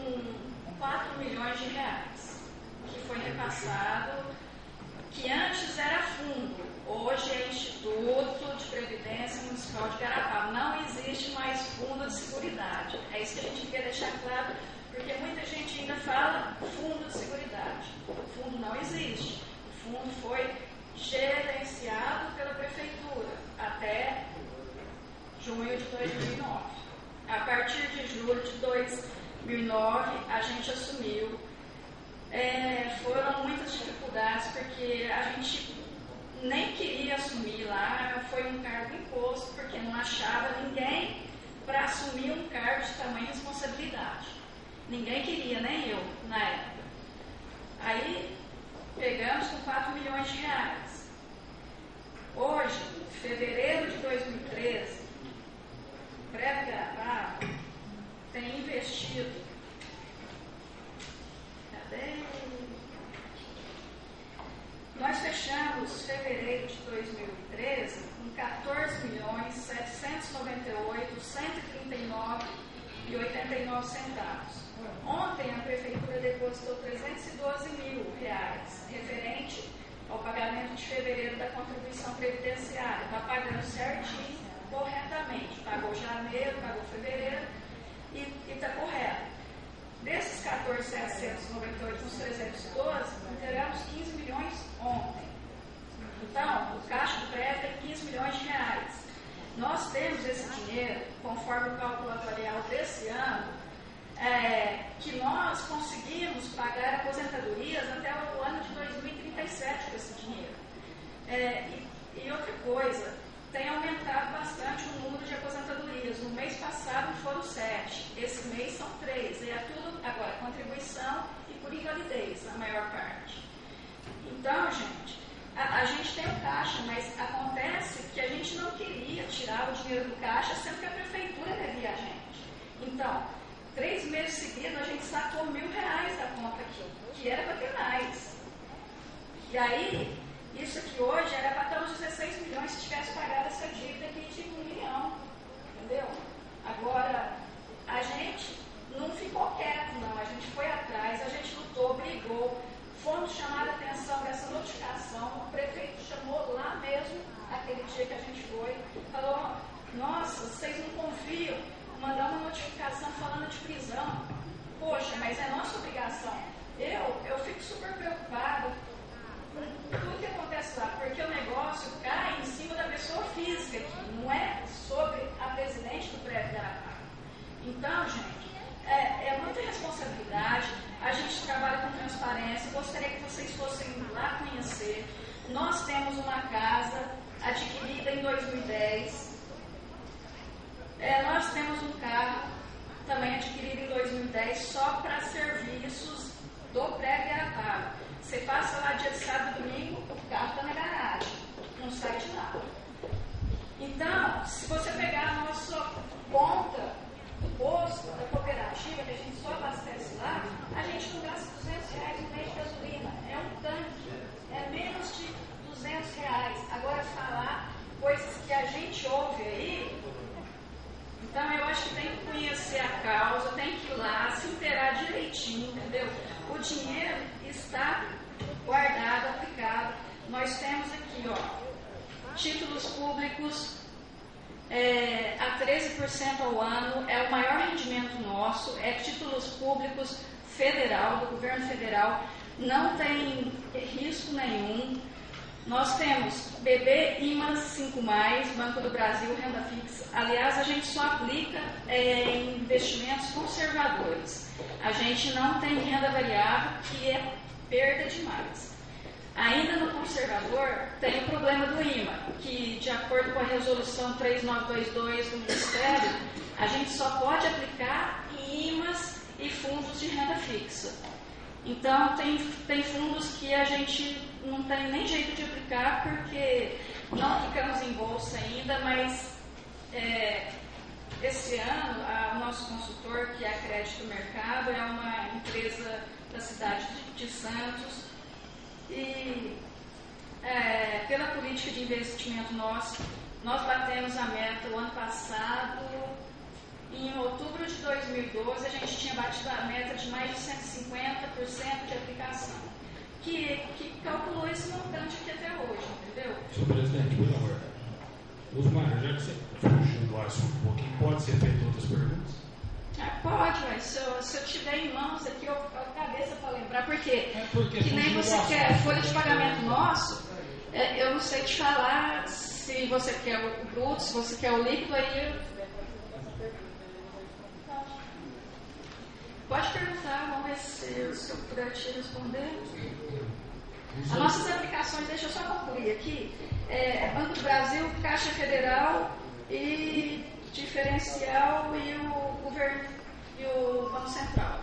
4 milhões de reais, que foi repassado, que antes era fundo, hoje é Instituto de Previdência Municipal de Garatá. Não existe mais fundo de seguridade. É isso que a gente quer deixar claro, porque muita gente ainda fala fundo de seguridade. O fundo não existe. O fundo foi gerenciado pela Prefeitura até junho de 2009. A partir de julho de 2009, a gente assumiu. Foram muitas dificuldades, porque a gente nem queria assumir lá, foi um cargo imposto, porque não achava ninguém para assumir um cargo de tamanha responsabilidade. Ninguém queria, nem eu, na época. Aí, pegamos com 4 milhões de reais. Hoje, em fevereiro de 2013, o Prévio Garatá tem investido. Cadê? Nós fechamos fevereiro de 2013 com 14.798.139,89 Ontem a Prefeitura depositou R$312 mil, referente ao pagamento de fevereiro da contribuição previdenciária. Está pagando certinho, corretamente. Pagou janeiro, pagou fevereiro e está correto. Desses 14.798 com os 312, entregamos 15 milhões ontem. Então, o caixa do prédio é 15 milhões de reais. Nós temos esse dinheiro, conforme o cálculo atuarial desse ano, que nós conseguimos pagar aposentadorias até o ano de 2037 com esse dinheiro. E outra coisa, tem aumentado bastante o número de aposentadorias. No mês passado foram 7, esse mês são 3. E é tudo agora contribuição e por invalidez, a maior parte. Então, gente, a gente tem o caixa, mas acontece que a gente não queria tirar o dinheiro do caixa, sendo que a prefeitura devia a gente. Então, 3 meses seguidos a gente sacou R$1.000 da conta aqui, que era para ter mais. E aí, isso aqui hoje era para ter uns 16 milhões se tivesse pagado essa dívida aqui de 1 milhão. Entendeu? Agora, a gente não ficou quieto, não. A gente foi atrás, a gente lutou, brigou. Fomos chamar a atenção dessa notificação. O prefeito chamou lá mesmo, aquele dia que a gente foi, falou: nossa, vocês não confiam. Mandar uma notificação falando de prisão. Poxa, mas é nossa obrigação. Eu fico super preocupada com tudo que acontece lá, porque o negócio cai em cima da pessoa física aqui, não é sobre a presidente do Prévio Garatá. Então, gente, é muita responsabilidade. A gente trabalha com transparência. Gostaria que vocês fossem lá conhecer. Nós temos uma casa adquirida em 2010. Nós temos um carro também adquirido em 2010 só para serviços do Prévio Garatá. Você passa lá dia de sábado e domingo, o carro está na garagem, não sai de lá. Então, se você pegar a nossa conta do posto, da cooperativa, que a gente só abastece lá, a gente não gasta R$200 no mês de gasolina. É um tanque, é menos de R$200. Agora, falar coisas que a gente ouve aí. Então, eu acho que tem que conhecer a causa, tem que ir lá, se inteirar direitinho, entendeu? O dinheiro está guardado, aplicado. Nós temos aqui, títulos públicos a 13% ao ano, é o maior rendimento nosso, é títulos públicos federal, do governo federal, não tem risco nenhum. Nós temos BB, IMAS 5+, Banco do Brasil, renda fixa. Aliás, a gente só aplica em investimentos conservadores. A gente não tem renda variável, que é perda demais. Ainda no conservador, tem o problema do IMA, que, de acordo com a resolução 3922 do Ministério, a gente só pode aplicar em IMAs e fundos de renda fixa. Então, tem fundos que a gente não tem nem jeito de aplicar, porque não aplicamos em bolsa ainda, mas esse ano, o nosso consultor, que é a Crédito Mercado, é uma empresa da cidade de Santos, e pela política de investimento nós batemos a meta o ano passado, Em outubro de 2012, a gente tinha batido a meta de mais de 150% de aplicação, que calculou esse montante aqui até hoje, entendeu? Senhor presidente, por favor. Luzmar, já que você fugiu do assunto um pouquinho, pode ser feito outras perguntas? Pode, mas se eu tiver em mãos aqui, eu a cabeça para lembrar, porque que nem você fugiu quer folha de pagamento nosso, eu não sei te falar se você quer o bruto, se você quer o líquido, aí pode perguntar, vamos ver se eu puder te responder. As nossas aplicações, deixa eu só concluir aqui, Banco do Brasil, Caixa Federal e Diferencial e o Governo e o Banco Central.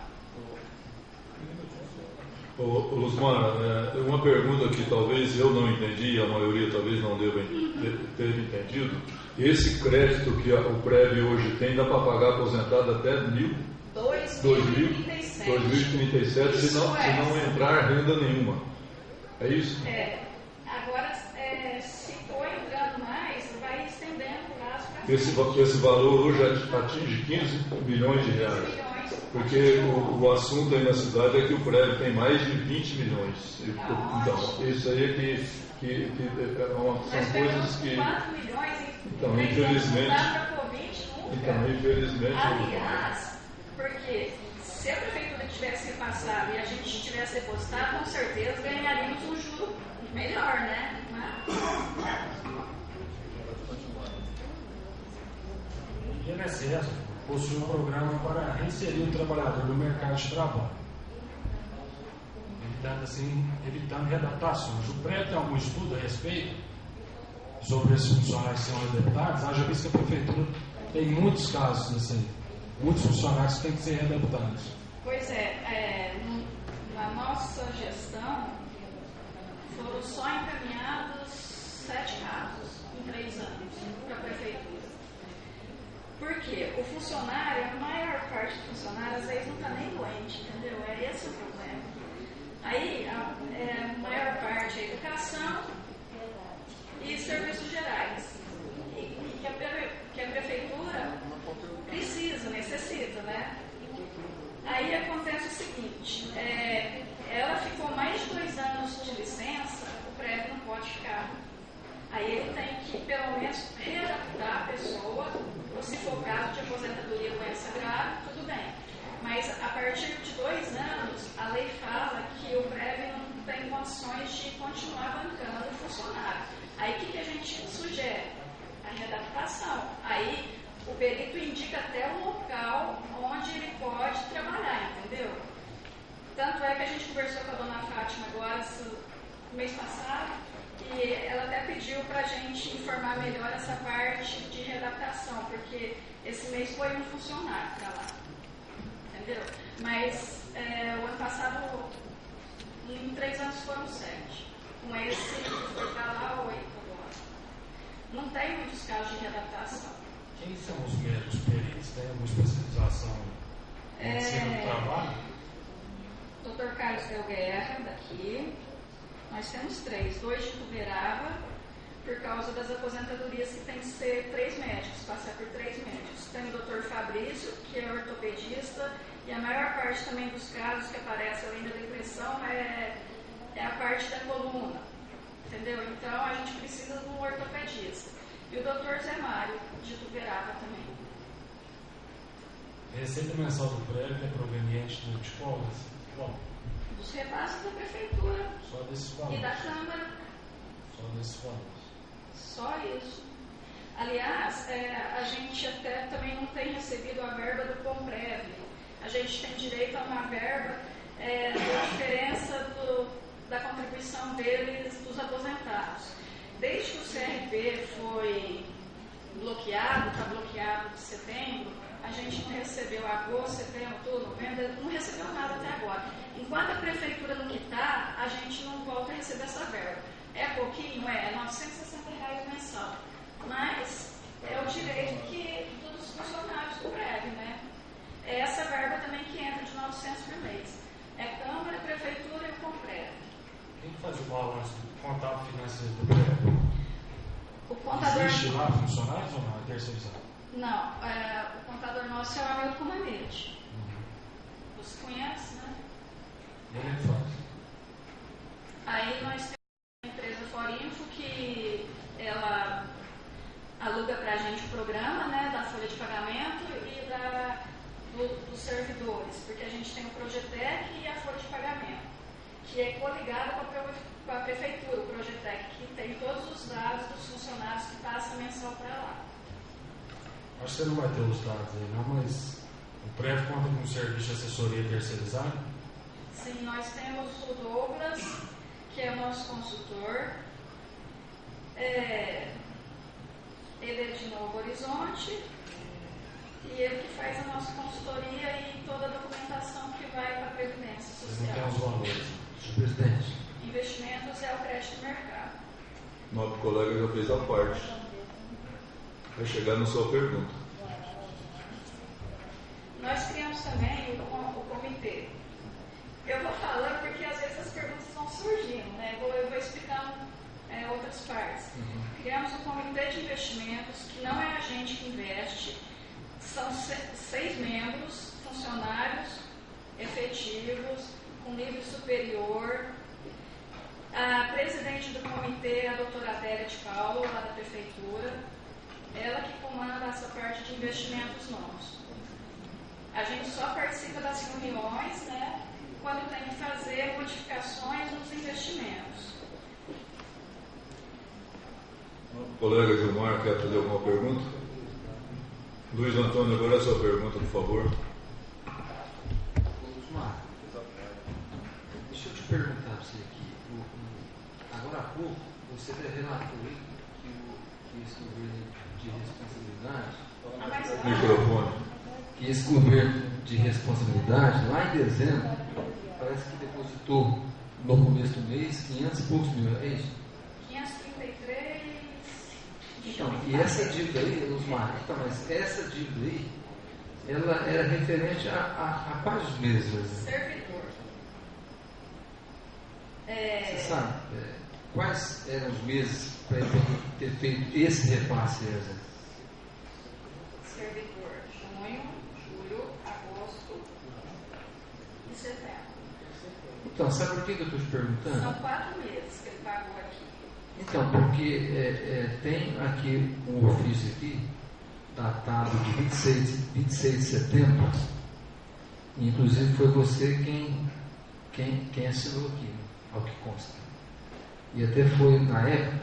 Luzmar, uma pergunta que talvez eu não entendi, a maioria talvez não deva ter entendido. Esse crédito que o Prev hoje tem, dá para pagar aposentado até 2037, se não entrar renda nenhuma. É isso? Agora, se for entrando mais, vai estendendo o prazo para esse valor hoje atinge 15 bilhões de reais. Porque o assunto aí na cidade é que o prédio tem mais de 20 milhões. Então, isso aí é são coisas que. Então, infelizmente. Aliás, porque se a prefeitura tivesse repassado e a gente tivesse depositado, com certeza ganharíamos um juro melhor, né? O INSS possui um programa para reinserir o trabalhador no mercado de trabalho, evitando readaptações. O PREV tem algum estudo a respeito sobre esses funcionários que são readaptados? Haja visto que a prefeitura tem muitos casos disso aí, muitos funcionários que têm que ser readaptados. Pois na nossa gestão foram só encaminhados 7 casos em 3 anos para a prefeitura. Por quê? O funcionário, a maior parte do funcionário, às vezes não está nem doente, entendeu? É esse o problema. Aí, a maior parte é educação e serviços gerais. E que a prefeitura necessita, né? Aí acontece o seguinte, ela ficou mais de 2 anos de licença, o prédio não pode ficar. Aí ele tem que, pelo menos, readaptar a pessoa, ou se for caso de aposentadoria doença grave, tudo bem. Mas a partir de 2 anos, a lei fala que o prévio não tem condições de continuar bancando o funcionário. Aí o que a gente sugere? A readaptação. Aí o perito indica até o local onde ele pode trabalhar, entendeu? Tanto é que a gente conversou com a dona Fátima agora, no mês passado, e ela até pediu para a gente informar melhor essa parte de readaptação, porque esse mês foi um funcionário para lá, entendeu? Mas o ano passado, em 3 anos foram 7. Com esse, foi para lá 8 agora. Não tem muitos casos de readaptação. Quem são os médicos peritos? Tem alguma especialização em ensino do trabalho? Dr. Carlos Del Guerra, daqui. Nós temos 3, 2 de Ituverava, por causa das aposentadorias que tem que ser 3 médicos, passar por 3 médicos. Tem o Dr. Fabrício, que é ortopedista, e a maior parte também dos casos que aparecem além da depressão é a parte da coluna, entendeu? Então a gente precisa de um ortopedista. E o Dr. Zé Mário, de Ituverava também. A receita mensal do prédio é proveniente de qual? Dos repasses da prefeitura. Só desses valores. E da Câmara. Só desses valores. Só isso. Aliás, a gente até também não tem recebido a verba do Comprev. A gente tem direito a uma verba da diferença da contribuição deles, dos aposentados. Desde que o CRP foi bloqueado, está bloqueado de setembro, a gente não recebeu agosto, setembro, outubro, novembro, não recebeu nada até agora. Enquanto a prefeitura não quitar, a gente não volta a receber essa verba. É pouquinho? É R$960 mensal. Mas é o direito dos funcionários do prédio, né? É essa verba também que entra de 900 por mês. É Câmara, Prefeitura e o Comprev. Quem faz o balanço do contábil financeiro do prédio? O contador... Existe lá funcionários ou não? É terceirizado? Não, o contador nosso é o Hamilton Comanete. Você conhece, né? Ele é fácil. Aí nós temos a empresa Forinfo que ela aluga para a gente o programa, né, da folha de pagamento e dos servidores, porque a gente tem o Projetec e a folha de pagamento, que é coligada com a prefeitura, o Projetec, que tem todos os dados dos funcionários que passam mensal para lá. Acho que você não vai ter os dados aí não, mas o prédio conta com um serviço de assessoria terceirizado? Sim, nós temos o Douglas, que é o nosso consultor. Ele é de Novo Horizonte e ele que faz a nossa consultoria e toda a documentação que vai para a Previdência Social. Não tem os valores. Presidente. Investimentos é o crédito do mercado. Nosso colega já fez a parte. Vai chegar na sua pergunta. Nós criamos também o comitê. Eu vou falando porque às vezes as perguntas vão surgindo, né? Eu vou explicando outras partes. Criamos um comitê de investimentos, que não é a gente que investe, são 6 membros, funcionários efetivos, com nível superior. A presidente do comitê é a doutora Adélia de Paulo, lá da prefeitura, ela que comanda essa parte de investimentos nossos. A gente só participa das reuniões, né, quando tem que fazer modificações nos investimentos. O colega Gilmar quer fazer alguma pergunta? Luiz Antônio, agora a sua pergunta, por favor. Gilmar, deixa eu te perguntar para você aqui. Agora há pouco, você relatou aí que esse governo de responsabilidade... Microfone. Que esse governo de responsabilidade, lá em dezembro, parece que depositou no começo do mês 500 e poucos mil, é isso? 533. Então, e essa dívida aí, Osmar, então, mas essa dívida aí, ela era referente a quais meses? Servidor. Você sabe quais eram os meses para ele ter feito esse repasse? Servidor, junho, julho, agosto e setembro. Então, sabe por que eu estou te perguntando? São 4 meses que ele pagou aqui. Então, porque tem aqui um ofício aqui, datado de 26 de setembro, e inclusive foi você quem assinou aqui, ao que consta. E até foi, na época,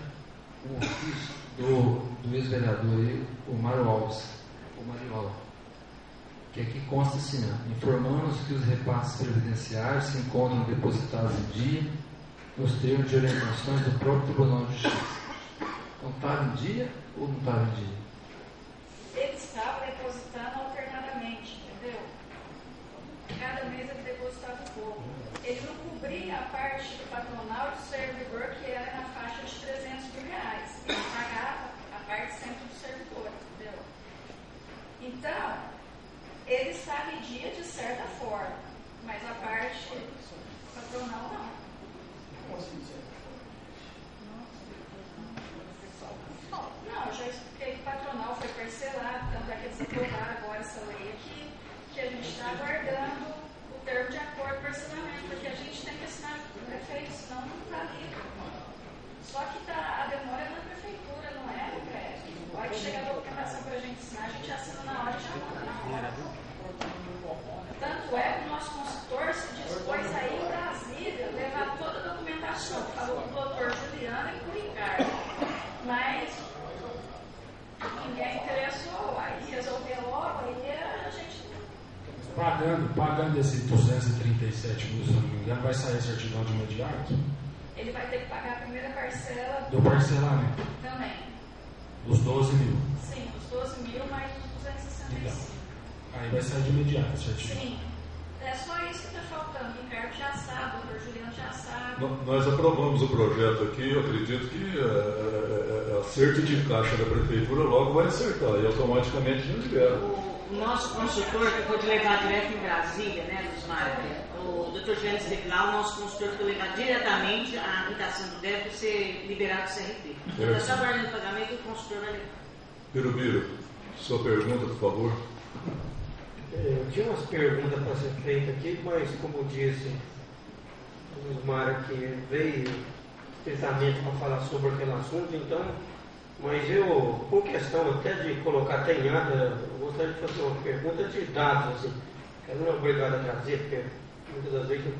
um ofício do ex-vereador, o Mário Alves, o Mariola, que aqui consta assim, informamos que os repasses previdenciários se encontram depositados em dia, nos termos de orientações do próprio Tribunal de Justiça. Então, estava em dia ou não estava em dia? Ele estava depositando alternadamente, entendeu? Cada mês ele depositava um pouco. Ele não cobria a parte do patronal e do servidor, que era na faixa de 300 mil reais. Ele pagava a parte sempre do servidor, entendeu? Então, ele estava em dia de certa forma, mas a parte patronal não. Não, eu já expliquei que o patronal foi parcelado, tanto é que eles aprovaram agora essa lei aqui, que a gente está aguardando o termo de acordo de parcelamento, porque a gente tem que assinar com o prefeito, senão não está livre. Só que a demora é na prefeitura, não é no prédio. A hora que chega a documentação para a gente assinar, a gente assina na hora e já manda na hora. Tanto é que o nosso consultor se dispôs a ir em Brasília, levar toda a documentação, falou com o doutor Juliano e com o Ricardo. Mas ninguém interessou, aí resolveu logo, aí a gente... Pagando esse 237 mil, se eu não me engano, vai sair a certidão de imediato? Ele vai ter que pagar a primeira parcela... Do parcelamento? Também. Os 12 mil? Sim, os 12 mil mais os 265. Então, aí vai sair de imediato a certidão? Sim. É só isso que está faltando. O Ricardo já sabe, o doutor Juliano já sabe. Nós aprovamos o projeto aqui, eu acredito que acerto de caixa da prefeitura logo vai acertar e automaticamente não libera. O nosso consultor que pode levar direto em Brasília, né, Luzmar, o Dr. Juliano esteve lá, o nosso consultor foi levar diretamente a aplicação do débito ser liberado do CRT. Então, é só guardando o pagamento e o consultor vai levar. Birubiru, Sua pergunta, por favor. Eu tinha umas perguntas para ser feitas aqui, mas como disse o Osmar aqui, veio especialmente para falar sobre aquele assunto, então, mas eu, por questão até de colocar até em ata, eu gostaria de fazer uma pergunta de dados, assim, que eu não é obrigado a trazer, porque muitas das vezes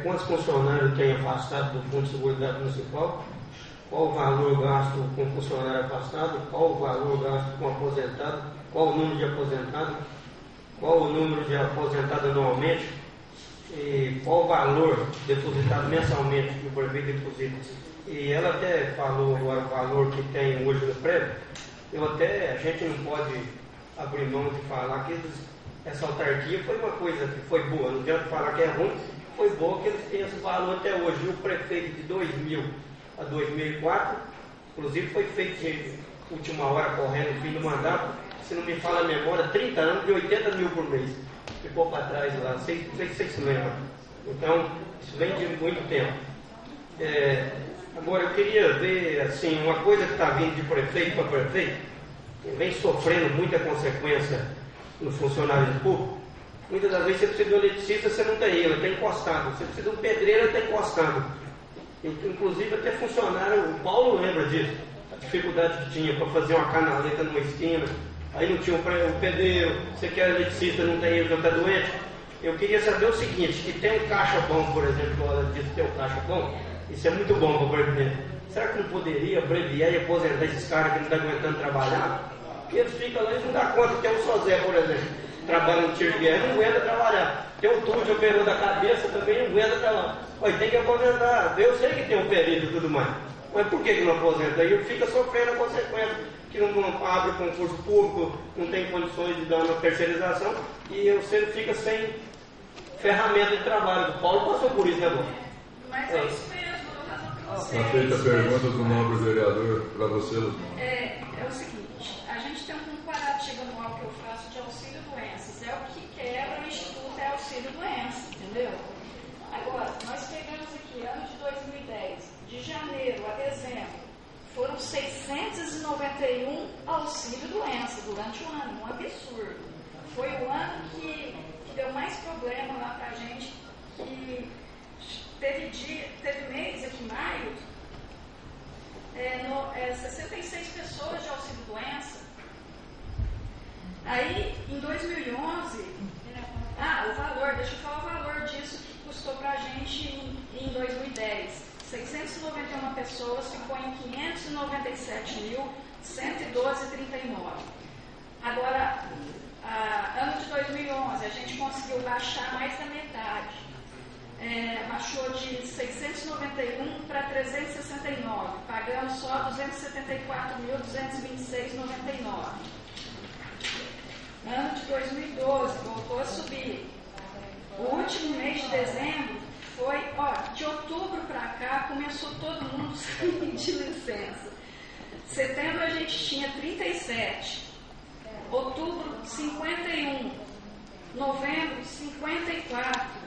quantos funcionários tem afastado do Fundo de Seguridade Municipal, qual o valor gasto com funcionário afastado, qual o valor gasto com aposentado, qual o número de aposentado, qual o número de aposentado anualmente e qual o valor depositado mensalmente que o prefeito deposita. E ela até falou agora o valor que tem hoje no prédio. A gente não pode abrir mão de falar que essa autarquia foi uma coisa que foi boa, não adianta falar que é ruim, foi boa que eles têm esse valor até hoje. E o prefeito de 2000 a 2004, inclusive foi feito de última hora correndo no fim do mandato, se não me fala a memória, 30 anos de 80 mil por mês. Ficou para trás lá, não sei se vocês se lembram. Então, isso vem de muito tempo. Agora, eu queria ver, assim, uma coisa que está vindo de prefeito para prefeito, que vem sofrendo muita consequência no funcionário público. Muitas das vezes você precisa de um eletricista, você não tem ele, está encostado. Você precisa de um pedreiro, ele está encostado. Inclusive, até funcionário, o Paulo lembra disso, a dificuldade que tinha para fazer uma canaleta numa esquina. Aí não tinha o pedreiro, você quer eletricista, não tem ele, já está doente. Eu queria saber o seguinte, que tem um caixa bom, por exemplo, ela disse que tem um caixa bom, isso é muito bom para o presidente. Será que não poderia abreviar e aposentar esses caras que não estão aguentando trabalhar? Porque eles ficam lá e não dão conta. Tem o Sozé, por exemplo, trabalha no tiro de guerra, não aguenta trabalhar. Tem o Túlio operando a cabeça, também não aguenta trabalhar. Mas tem que aposentar. Eu sei que tem um período e tudo mais. Mas por que não aposenta? Aí fica sofrendo a consequência, que não abre concurso público, não tem condições de dar uma terceirização, e você fica sem ferramenta de trabalho. O Paulo passou por isso, né, bom? Mas é isso mesmo, eu razão para você. Está feita a pergunta do nobre vereador para você. É o seguinte, a gente tem um comparativo anual que eu faço de auxílio-doenças. É o que quebra o Instituto, é auxílio-doença, entendeu? Agora, nós pegamos aqui, ano de 2010, de janeiro a dezembro, foram 691 auxílio-doença durante o ano, um absurdo. Foi o ano que deu mais problema lá pra gente, que teve mês aqui em maio, 66 pessoas de auxílio-doença. Aí, em 2011, o valor, deixa eu falar o valor disso que custou pra gente em 2010. 691 pessoas, ficou em 597.112,39. Agora, ano de 2011, a gente conseguiu baixar mais da metade. Baixou de 691 para 369, pagando só 274.226,99. Ano de 2012, voltou a subir. O último mês de dezembro foi, de outubro para cá, começou todo mundo saindo de licença. Setembro a gente tinha 37, outubro 51, novembro 54,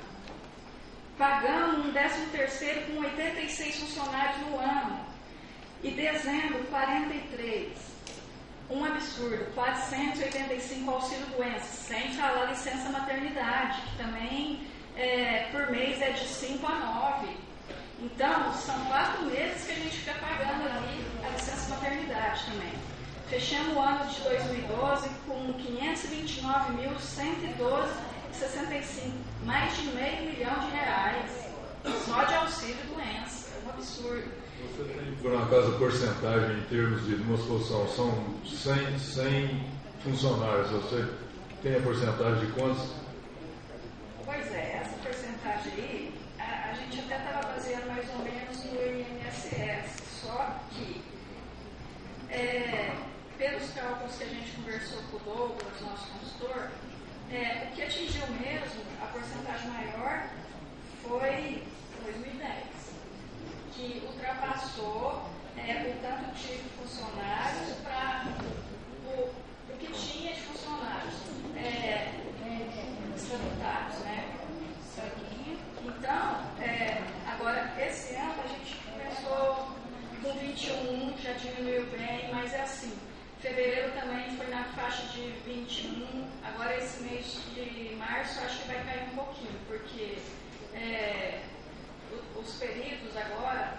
pagamos um 13º com 86 funcionários no ano, e dezembro 43, um absurdo, 485 auxílio-doença, sem falar licença maternidade, que também por mês é de 5 a 9. Então, são 4 meses que a gente fica pagando ali a licença maternidade também. Fechamos o ano de 2012 com 529.112,65, mais de R$500 milhão, só de auxílio-doença, é um absurdo. Você tem, por um acaso, a porcentagem em termos de uma solução, são 100 funcionários, você tem a porcentagem de quantos? Pois é, essa porcentagem aí, a gente até estava baseando mais ou menos no INSS, só que, pelos cálculos que a gente conversou com o Douglas, nosso consultor, o que atingiu mesmo, a porcentagem maior, foi 2010, que ultrapassou o tanto de funcionários para o que tinha de funcionários estatutários, né? Então, agora, esse ano a gente começou com 21, já diminuiu bem, mas é assim, Fevereiro também foi na faixa de 21. Agora esse mês de março acho que vai cair um pouquinho, porque os peritos agora,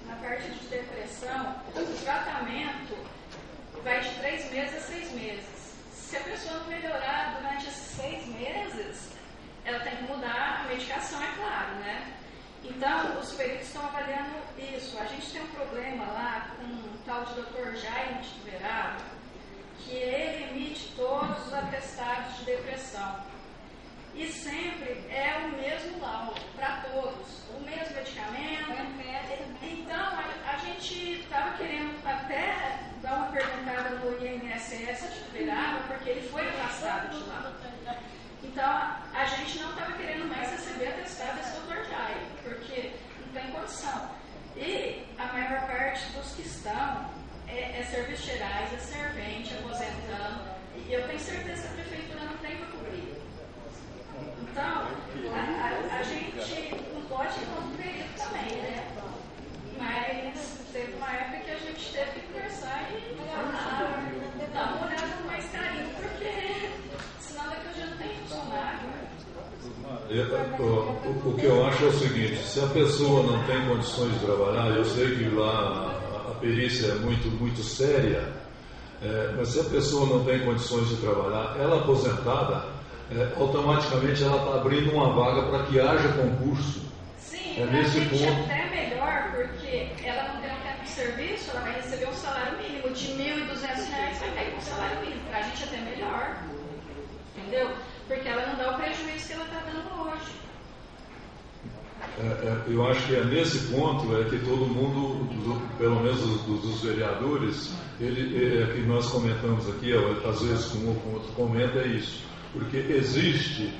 na parte de depressão, o tratamento vai de 3 meses a 6 meses. Se a pessoa não melhorar durante esses 6 meses, ela tem que mudar a medicação, é claro, né? Então, os peritos estão avaliando isso. A gente tem um problema lá com um tal de Dr. Jaime Tiberato, que ele emite todos os atestados de depressão. E sempre é o mesmo laudo para todos, o mesmo medicamento. Então, a gente estava querendo até dar uma perguntada no INSS de Tiberato, porque ele foi afastado de lá. Então, a gente não estava querendo mais receber atestado desse Dr. Jaime, porque não tem condição. E a maior parte dos que estão é serviços gerais, é servente, aposentando. E eu tenho certeza que a prefeitura não tem para cobrir. Então, a gente não pode cumprir também, né? Mas teve uma época que a gente teve que conversar e dar uma olhada com mais carinho, porque senão daqui a dia não tem funcionário. O que eu acho é o seguinte: se a pessoa não tem condições de trabalhar, eu sei que lá a perícia é muito séria, mas se a pessoa não tem condições de trabalhar, ela aposentada, automaticamente ela está abrindo uma vaga para que haja concurso. Sim, nesse ponto até melhor, porque ela não tem um tempo de serviço, ela vai receber um salário mínimo de R$ 1.200, vai cair com um salário mínimo. Para a gente até melhor, entendeu? Porque ela não dá o prejuízo que ela está dando hoje. Eu acho que é nesse ponto que todo mundo, pelo menos dos vereadores, que nós comentamos aqui, às vezes com um ou com outro comenta, é isso. Porque existe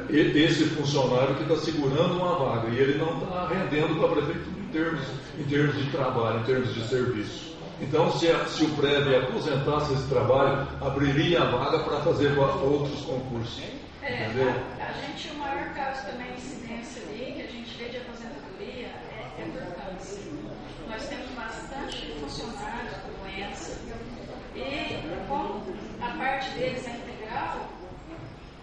esse funcionário que está segurando uma vaga e ele não está rendendo para a prefeitura em termos de trabalho, em termos de serviço. Então, se o PREV aposentasse esse trabalho, abriria a vaga para fazer outros concursos. Entendeu? A gente, o maior caso também de incidência ali, que a gente vê de aposentadoria, é por câncer. Nós temos bastante funcionários com doença. E como a parte deles é integral,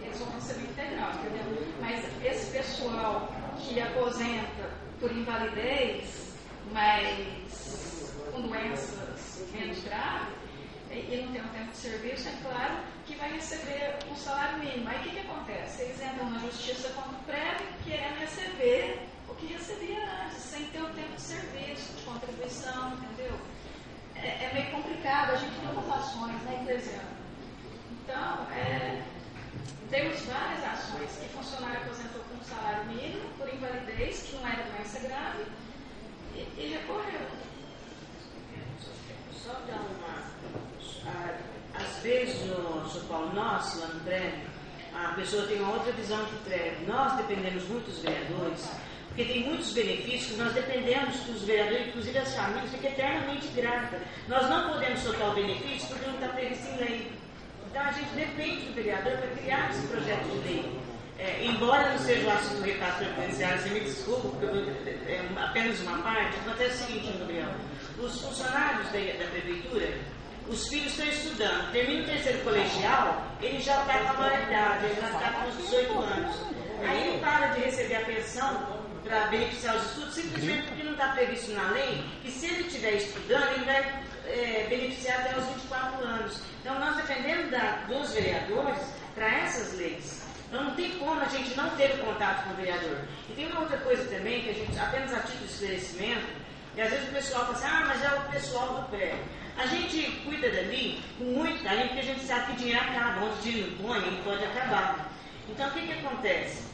eles vão receber integral, entendeu? Mas esse pessoal que aposenta por invalidez, mas com doenças menos graves, e não tem um tempo de serviço, é claro que vai receber um salário mínimo. Aí o que acontece? Eles entram na justiça contra o prévio querendo receber o que recebia antes, sem ter o tempo de serviço, de contribuição, entendeu? É meio complicado, a gente tem votações, né, Eclesiano? Então, temos várias ações que funcionário aposentou com um salário mínimo, por invalidez, que não era doença grave, e recorreu. Só dar às vezes, Sr. Paulo, nós, lá no prédio, a pessoa tem uma outra visão de prédio. Nós dependemos muito dos vereadores, porque tem muitos benefícios que nós dependemos dos vereadores, inclusive as famílias, ficam eternamente gratas. Nós não podemos soltar o benefício porque não está previsto em lei. Então a gente depende do vereador para criar esse projeto de lei. Embora não seja o assunto do repasse previdenciário, você me desculpa, porque é apenas uma parte, acontece o seguinte, Gabriel: os funcionários da prefeitura, os filhos estão estudando, termina o terceiro colegial, ele já está com a maioridade, ele já está com os 18 anos. Aí ele para de receber a pensão para beneficiar os estudos, simplesmente porque não está previsto na lei que, se ele estiver estudando, ele vai beneficiar até os 24 anos. Então nós dependemos dos vereadores para essas leis. Então não tem como a gente não ter o contato com o vereador. E tem uma outra coisa também, que a gente, apenas a título de esclarecimento, e às vezes o pessoal fala assim: mas é o pessoal do prédio. A gente cuida dali com muito carinho, porque a gente sabe que o dinheiro acaba. Onde o dinheiro não põe, ele pode acabar. Então o que acontece?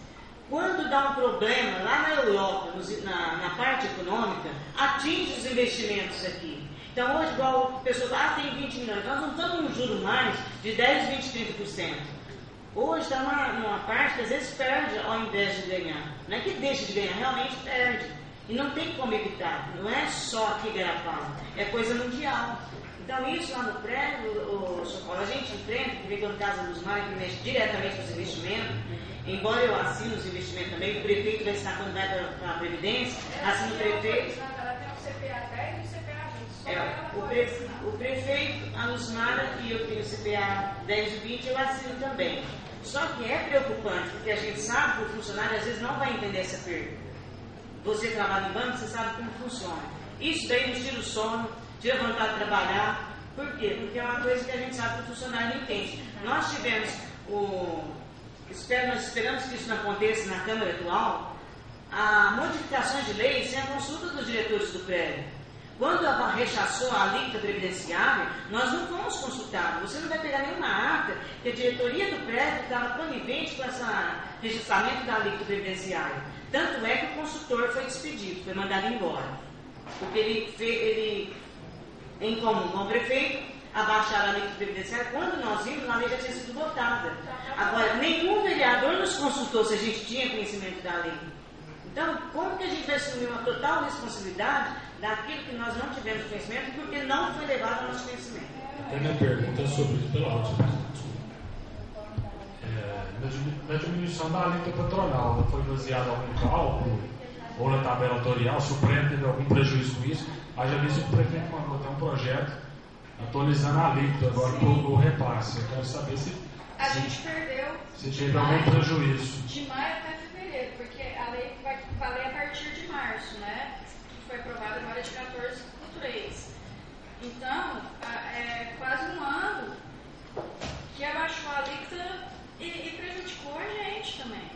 Quando dá um problema lá na Europa, na parte econômica, atinge os investimentos aqui. Então hoje, igual a pessoa fala, tem 20 milhões, nós não estamos num juro mais de 10, 20, 30%. Hoje está numa parte que às vezes perde ao invés de ganhar. Não é que deixa de ganhar, realmente perde. E não tem como evitar. Não é só aqui em Garapau, é coisa mundial. Então isso lá no prédio, Sr. Paulo, a gente enfrenta, porque no caso dos Mares, que mexe diretamente com os investimentos. Embora eu assine os investimentos também, o prefeito vai estar, quando vai para a Previdência, assina o prefeito. Ela tem um CPA 10 e um CPA 20. O prefeito, a Luzmara, e eu tenho o CPA 10 e 20, eu assino também. Só que é preocupante, porque a gente sabe que o funcionário às vezes não vai entender essa perda. Você trabalha em banco, você sabe como funciona. Isso daí nos tira o sono, tira a vontade de trabalhar. Por quê? Porque é uma coisa que a gente sabe que o funcionário não entende. Nós tivemos nós esperamos que isso não aconteça na Câmara atual, a modificações de lei sem a consulta dos diretores do prédio. Quando rechaçou a alíquota previdenciária, nós não fomos consultados. Você não vai pegar nenhuma ata que a diretoria do prédio estava conivente com esse reajustamento da alíquota previdenciária. Tanto é que o consultor foi despedido, foi mandado embora. Porque ele em comum com o prefeito, abaixaram a alíquota previdenciária. Quando nós vimos, a lei já tinha sido votada. Agora, nenhum vereador nos consultou se a gente tinha conhecimento da lei. Então, como que a gente vai assumir uma total responsabilidade daquilo que nós não tivemos conhecimento porque não foi levado ao nosso conhecimento? A minha pergunta é sobre isso, pela ordem. Na diminuição da alíquota patronal, foi baseado algum cálculo ou na tabela autorial? Se o prédio teve algum prejuízo com isso? Haja visto que o prefeito mandou ter um projeto atualizando a alíquota agora o repasse. Eu quero saber se a gente perdeu. Se teve algum prejuízo. De maio até fevereiro, porque a lei vai valer a partir de março, né? Que foi aprovada agora de 14/3. Então, é quase um ano que abaixou a alíquota e prejudicou a gente também.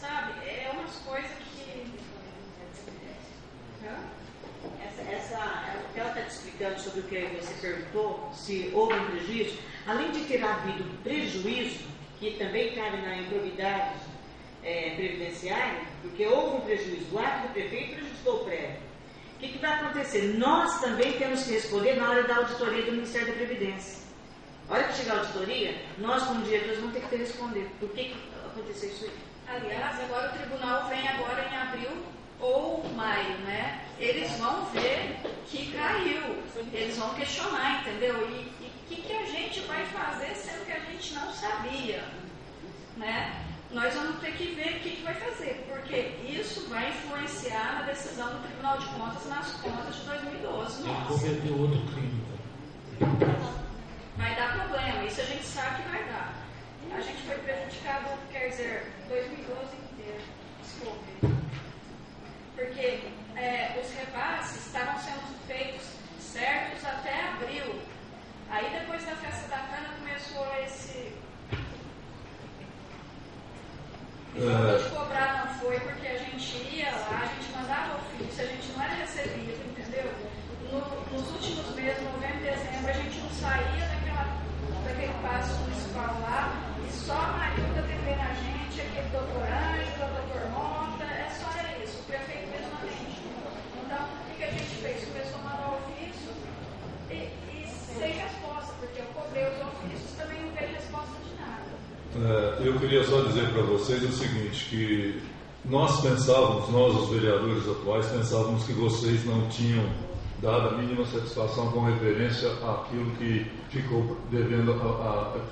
Sabe? É umas coisas que. O que ela está te explicando sobre o que você perguntou, se houve um prejuízo, além de ter havido prejuízo, que também cabe na improbidade previdenciária, porque houve um prejuízo, o ato do prefeito prejudicou o prédio. O que vai acontecer? Nós também temos que responder na hora da auditoria do Ministério da Previdência. A hora que chegar a auditoria, nós como diretores vamos ter que responder. Por que aconteceu isso aí? Aliás, agora o tribunal vem agora em abril ou maio, né? Eles vão ver que caiu, eles vão questionar, entendeu? E o que a gente vai fazer sendo que a gente não sabia, né? Nós vamos ter que ver o que vai fazer, porque isso vai influenciar na decisão do Tribunal de Contas nas contas de 2012. Ele cometeu outro crime. Vai dar problema, isso a gente sabe que vai dar. A gente foi prejudicado, quer dizer, 2012 inteiro. Desculpe. Porque os repasses estavam sendo feitos certos até abril. Aí depois da festa da cana começou esse. Falta de cobrar não foi porque a gente ia lá, a gente mandava ofício, a gente não era recebido, entendeu? Nos últimos meses, novembro e dezembro, a gente não saía daquele passo municipal lá e só a Marilda devendo a gente, aquele doutor Ângelo, o doutor Mota, só era isso, o prefeito mesmo atende. Então, o que a gente fez? Começou a mandar ofício e sem resposta, porque eu cobrei os ofícios e também não veio resposta de nada. Eu queria só dizer para vocês o seguinte, que nós os vereadores atuais, pensávamos que vocês não tinham dado a mínima satisfação com referência àquilo que ficou devendo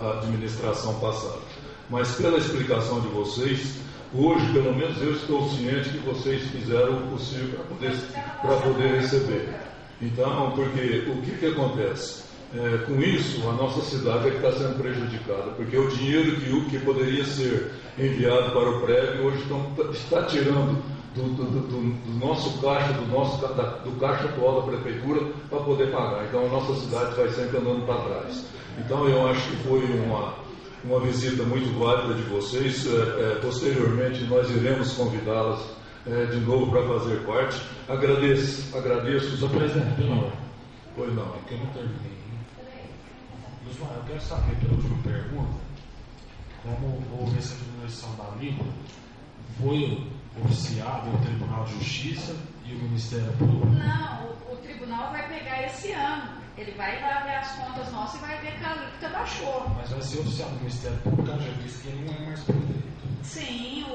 à administração passada. Mas pela explicação de vocês, hoje, pelo menos eu estou ciente que vocês fizeram o possível para poder receber. Então, porque o que acontece? Com isso, a nossa cidade é que está sendo prejudicada, porque o dinheiro que poderia ser enviado para o prédio hoje está tirando do nosso caixa, do caixa atual da prefeitura para poder pagar. Então a nossa cidade vai sempre andando para trás. Então eu acho que foi uma visita muito válida de vocês. Posteriormente nós iremos convidá-las de novo para fazer parte. Agradeço. Sr. Presidente, pela hora. Pois não. Porque eu não terminei. Luzmar, eu quero saber pela última pergunta, como houve essa diminuição da alíquota, foi oficiado o Tribunal de Justiça e o Ministério Público? Não, o Tribunal vai pegar esse ano. Ele vai lá ver as contas nossas e vai ver que a alíquota baixou. Mas vai ser oficial do Ministério Público, já disse que ele não é mais prefeito. Sim,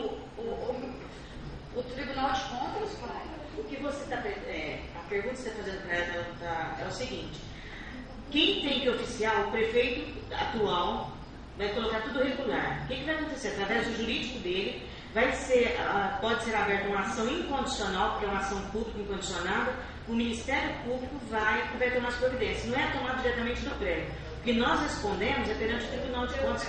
o Tribunal de Contas vai. O que você está a pergunta que você está fazendo para ela é o seguinte: quem tem que oficiar, o prefeito atual vai colocar tudo regular. O que vai acontecer? Através do jurídico dele, pode ser aberta uma ação incondicional, porque é uma ação pública incondicionada, o Ministério Público vai tomar as providências. Não é tomado diretamente do prédio. O que nós respondemos é perante o Tribunal de Contas.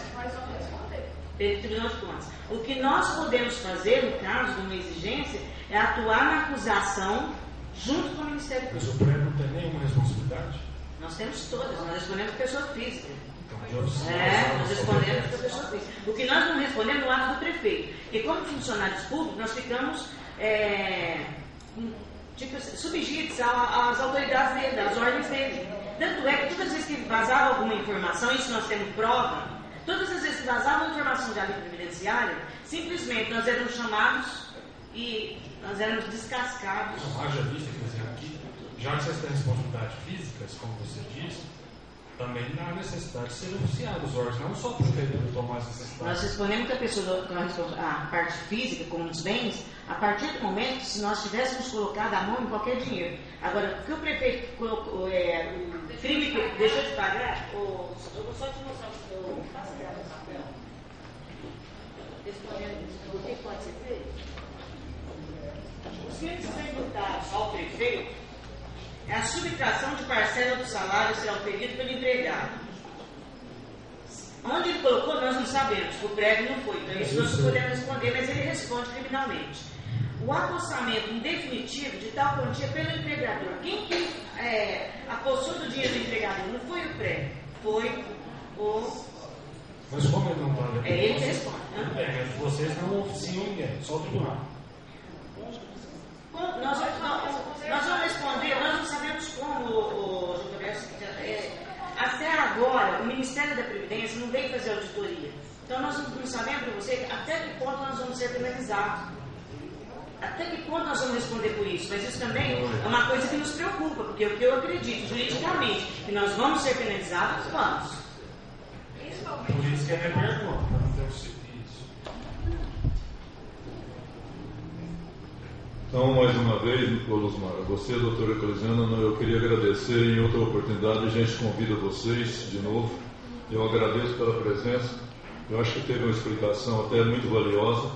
Tribunal de Contas. O que nós podemos fazer, no caso de uma exigência, é atuar na acusação junto com o Ministério Público. Mas o prédio não tem nenhuma responsabilidade? Nós temos todas, nós respondemos para pessoa física. Nós respondemos para pessoa física. O que nós não respondemos é no ato do prefeito. E como funcionários públicos, nós ficamos subjeitos às autoridades dele, às ordens dele. Tanto é que todas as vezes que vazava alguma informação, isso nós temos prova, todas as vezes que vazava uma informação de alívio previdenciário, simplesmente nós éramos chamados e nós éramos descascados. Não, haja vista, quer dizer, aqui, já que vocês têm responsabilidade físicas, como você disse, também não há necessidade de ser oficiado os órgãos, não só porque ele tomar as necessidades. Nós respondemos que a pessoa, a parte física, como os bens, a partir do momento que se nós tivéssemos colocado a mão em qualquer dinheiro. Agora, o que o prefeito colocou, o crime que deixou de pagar, eu vou só te mostrar o seu papel. Respondendo o que pode ser feito. Os crimes tributados ao prefeito é a subtração de parcela do salário será oferido pelo empregado. Onde ele colocou, nós não sabemos, o prévio não foi, então isso nós não podemos responder, mas ele responde criminalmente. O apostamento em definitivo de tal quantia pelo empregador. Quem que apossou do dinheiro do empregador? Não foi o prévio, foi o... Mas como ele não está... ele que responde. Mas vocês não oficiam ninguém, só o tribunal. Nós vamos responder, nós não sabemos como, até agora, o Ministério da Previdência não veio fazer auditoria. Então nós não sabemos para você até que ponto nós vamos ser penalizados. Até que ponto nós vamos responder por isso. Mas isso também é uma coisa que nos preocupa, porque o que eu acredito juridicamente que nós vamos ser penalizados, vamos. Por isso que é minha pergunta, para não ter o serviço. Então, mais uma vez, Luzmar, você, doutora Eclesiana, eu queria agradecer. Em outra oportunidade, a gente convida vocês de novo. Eu agradeço pela presença. Eu acho que teve uma explicação até muito valiosa.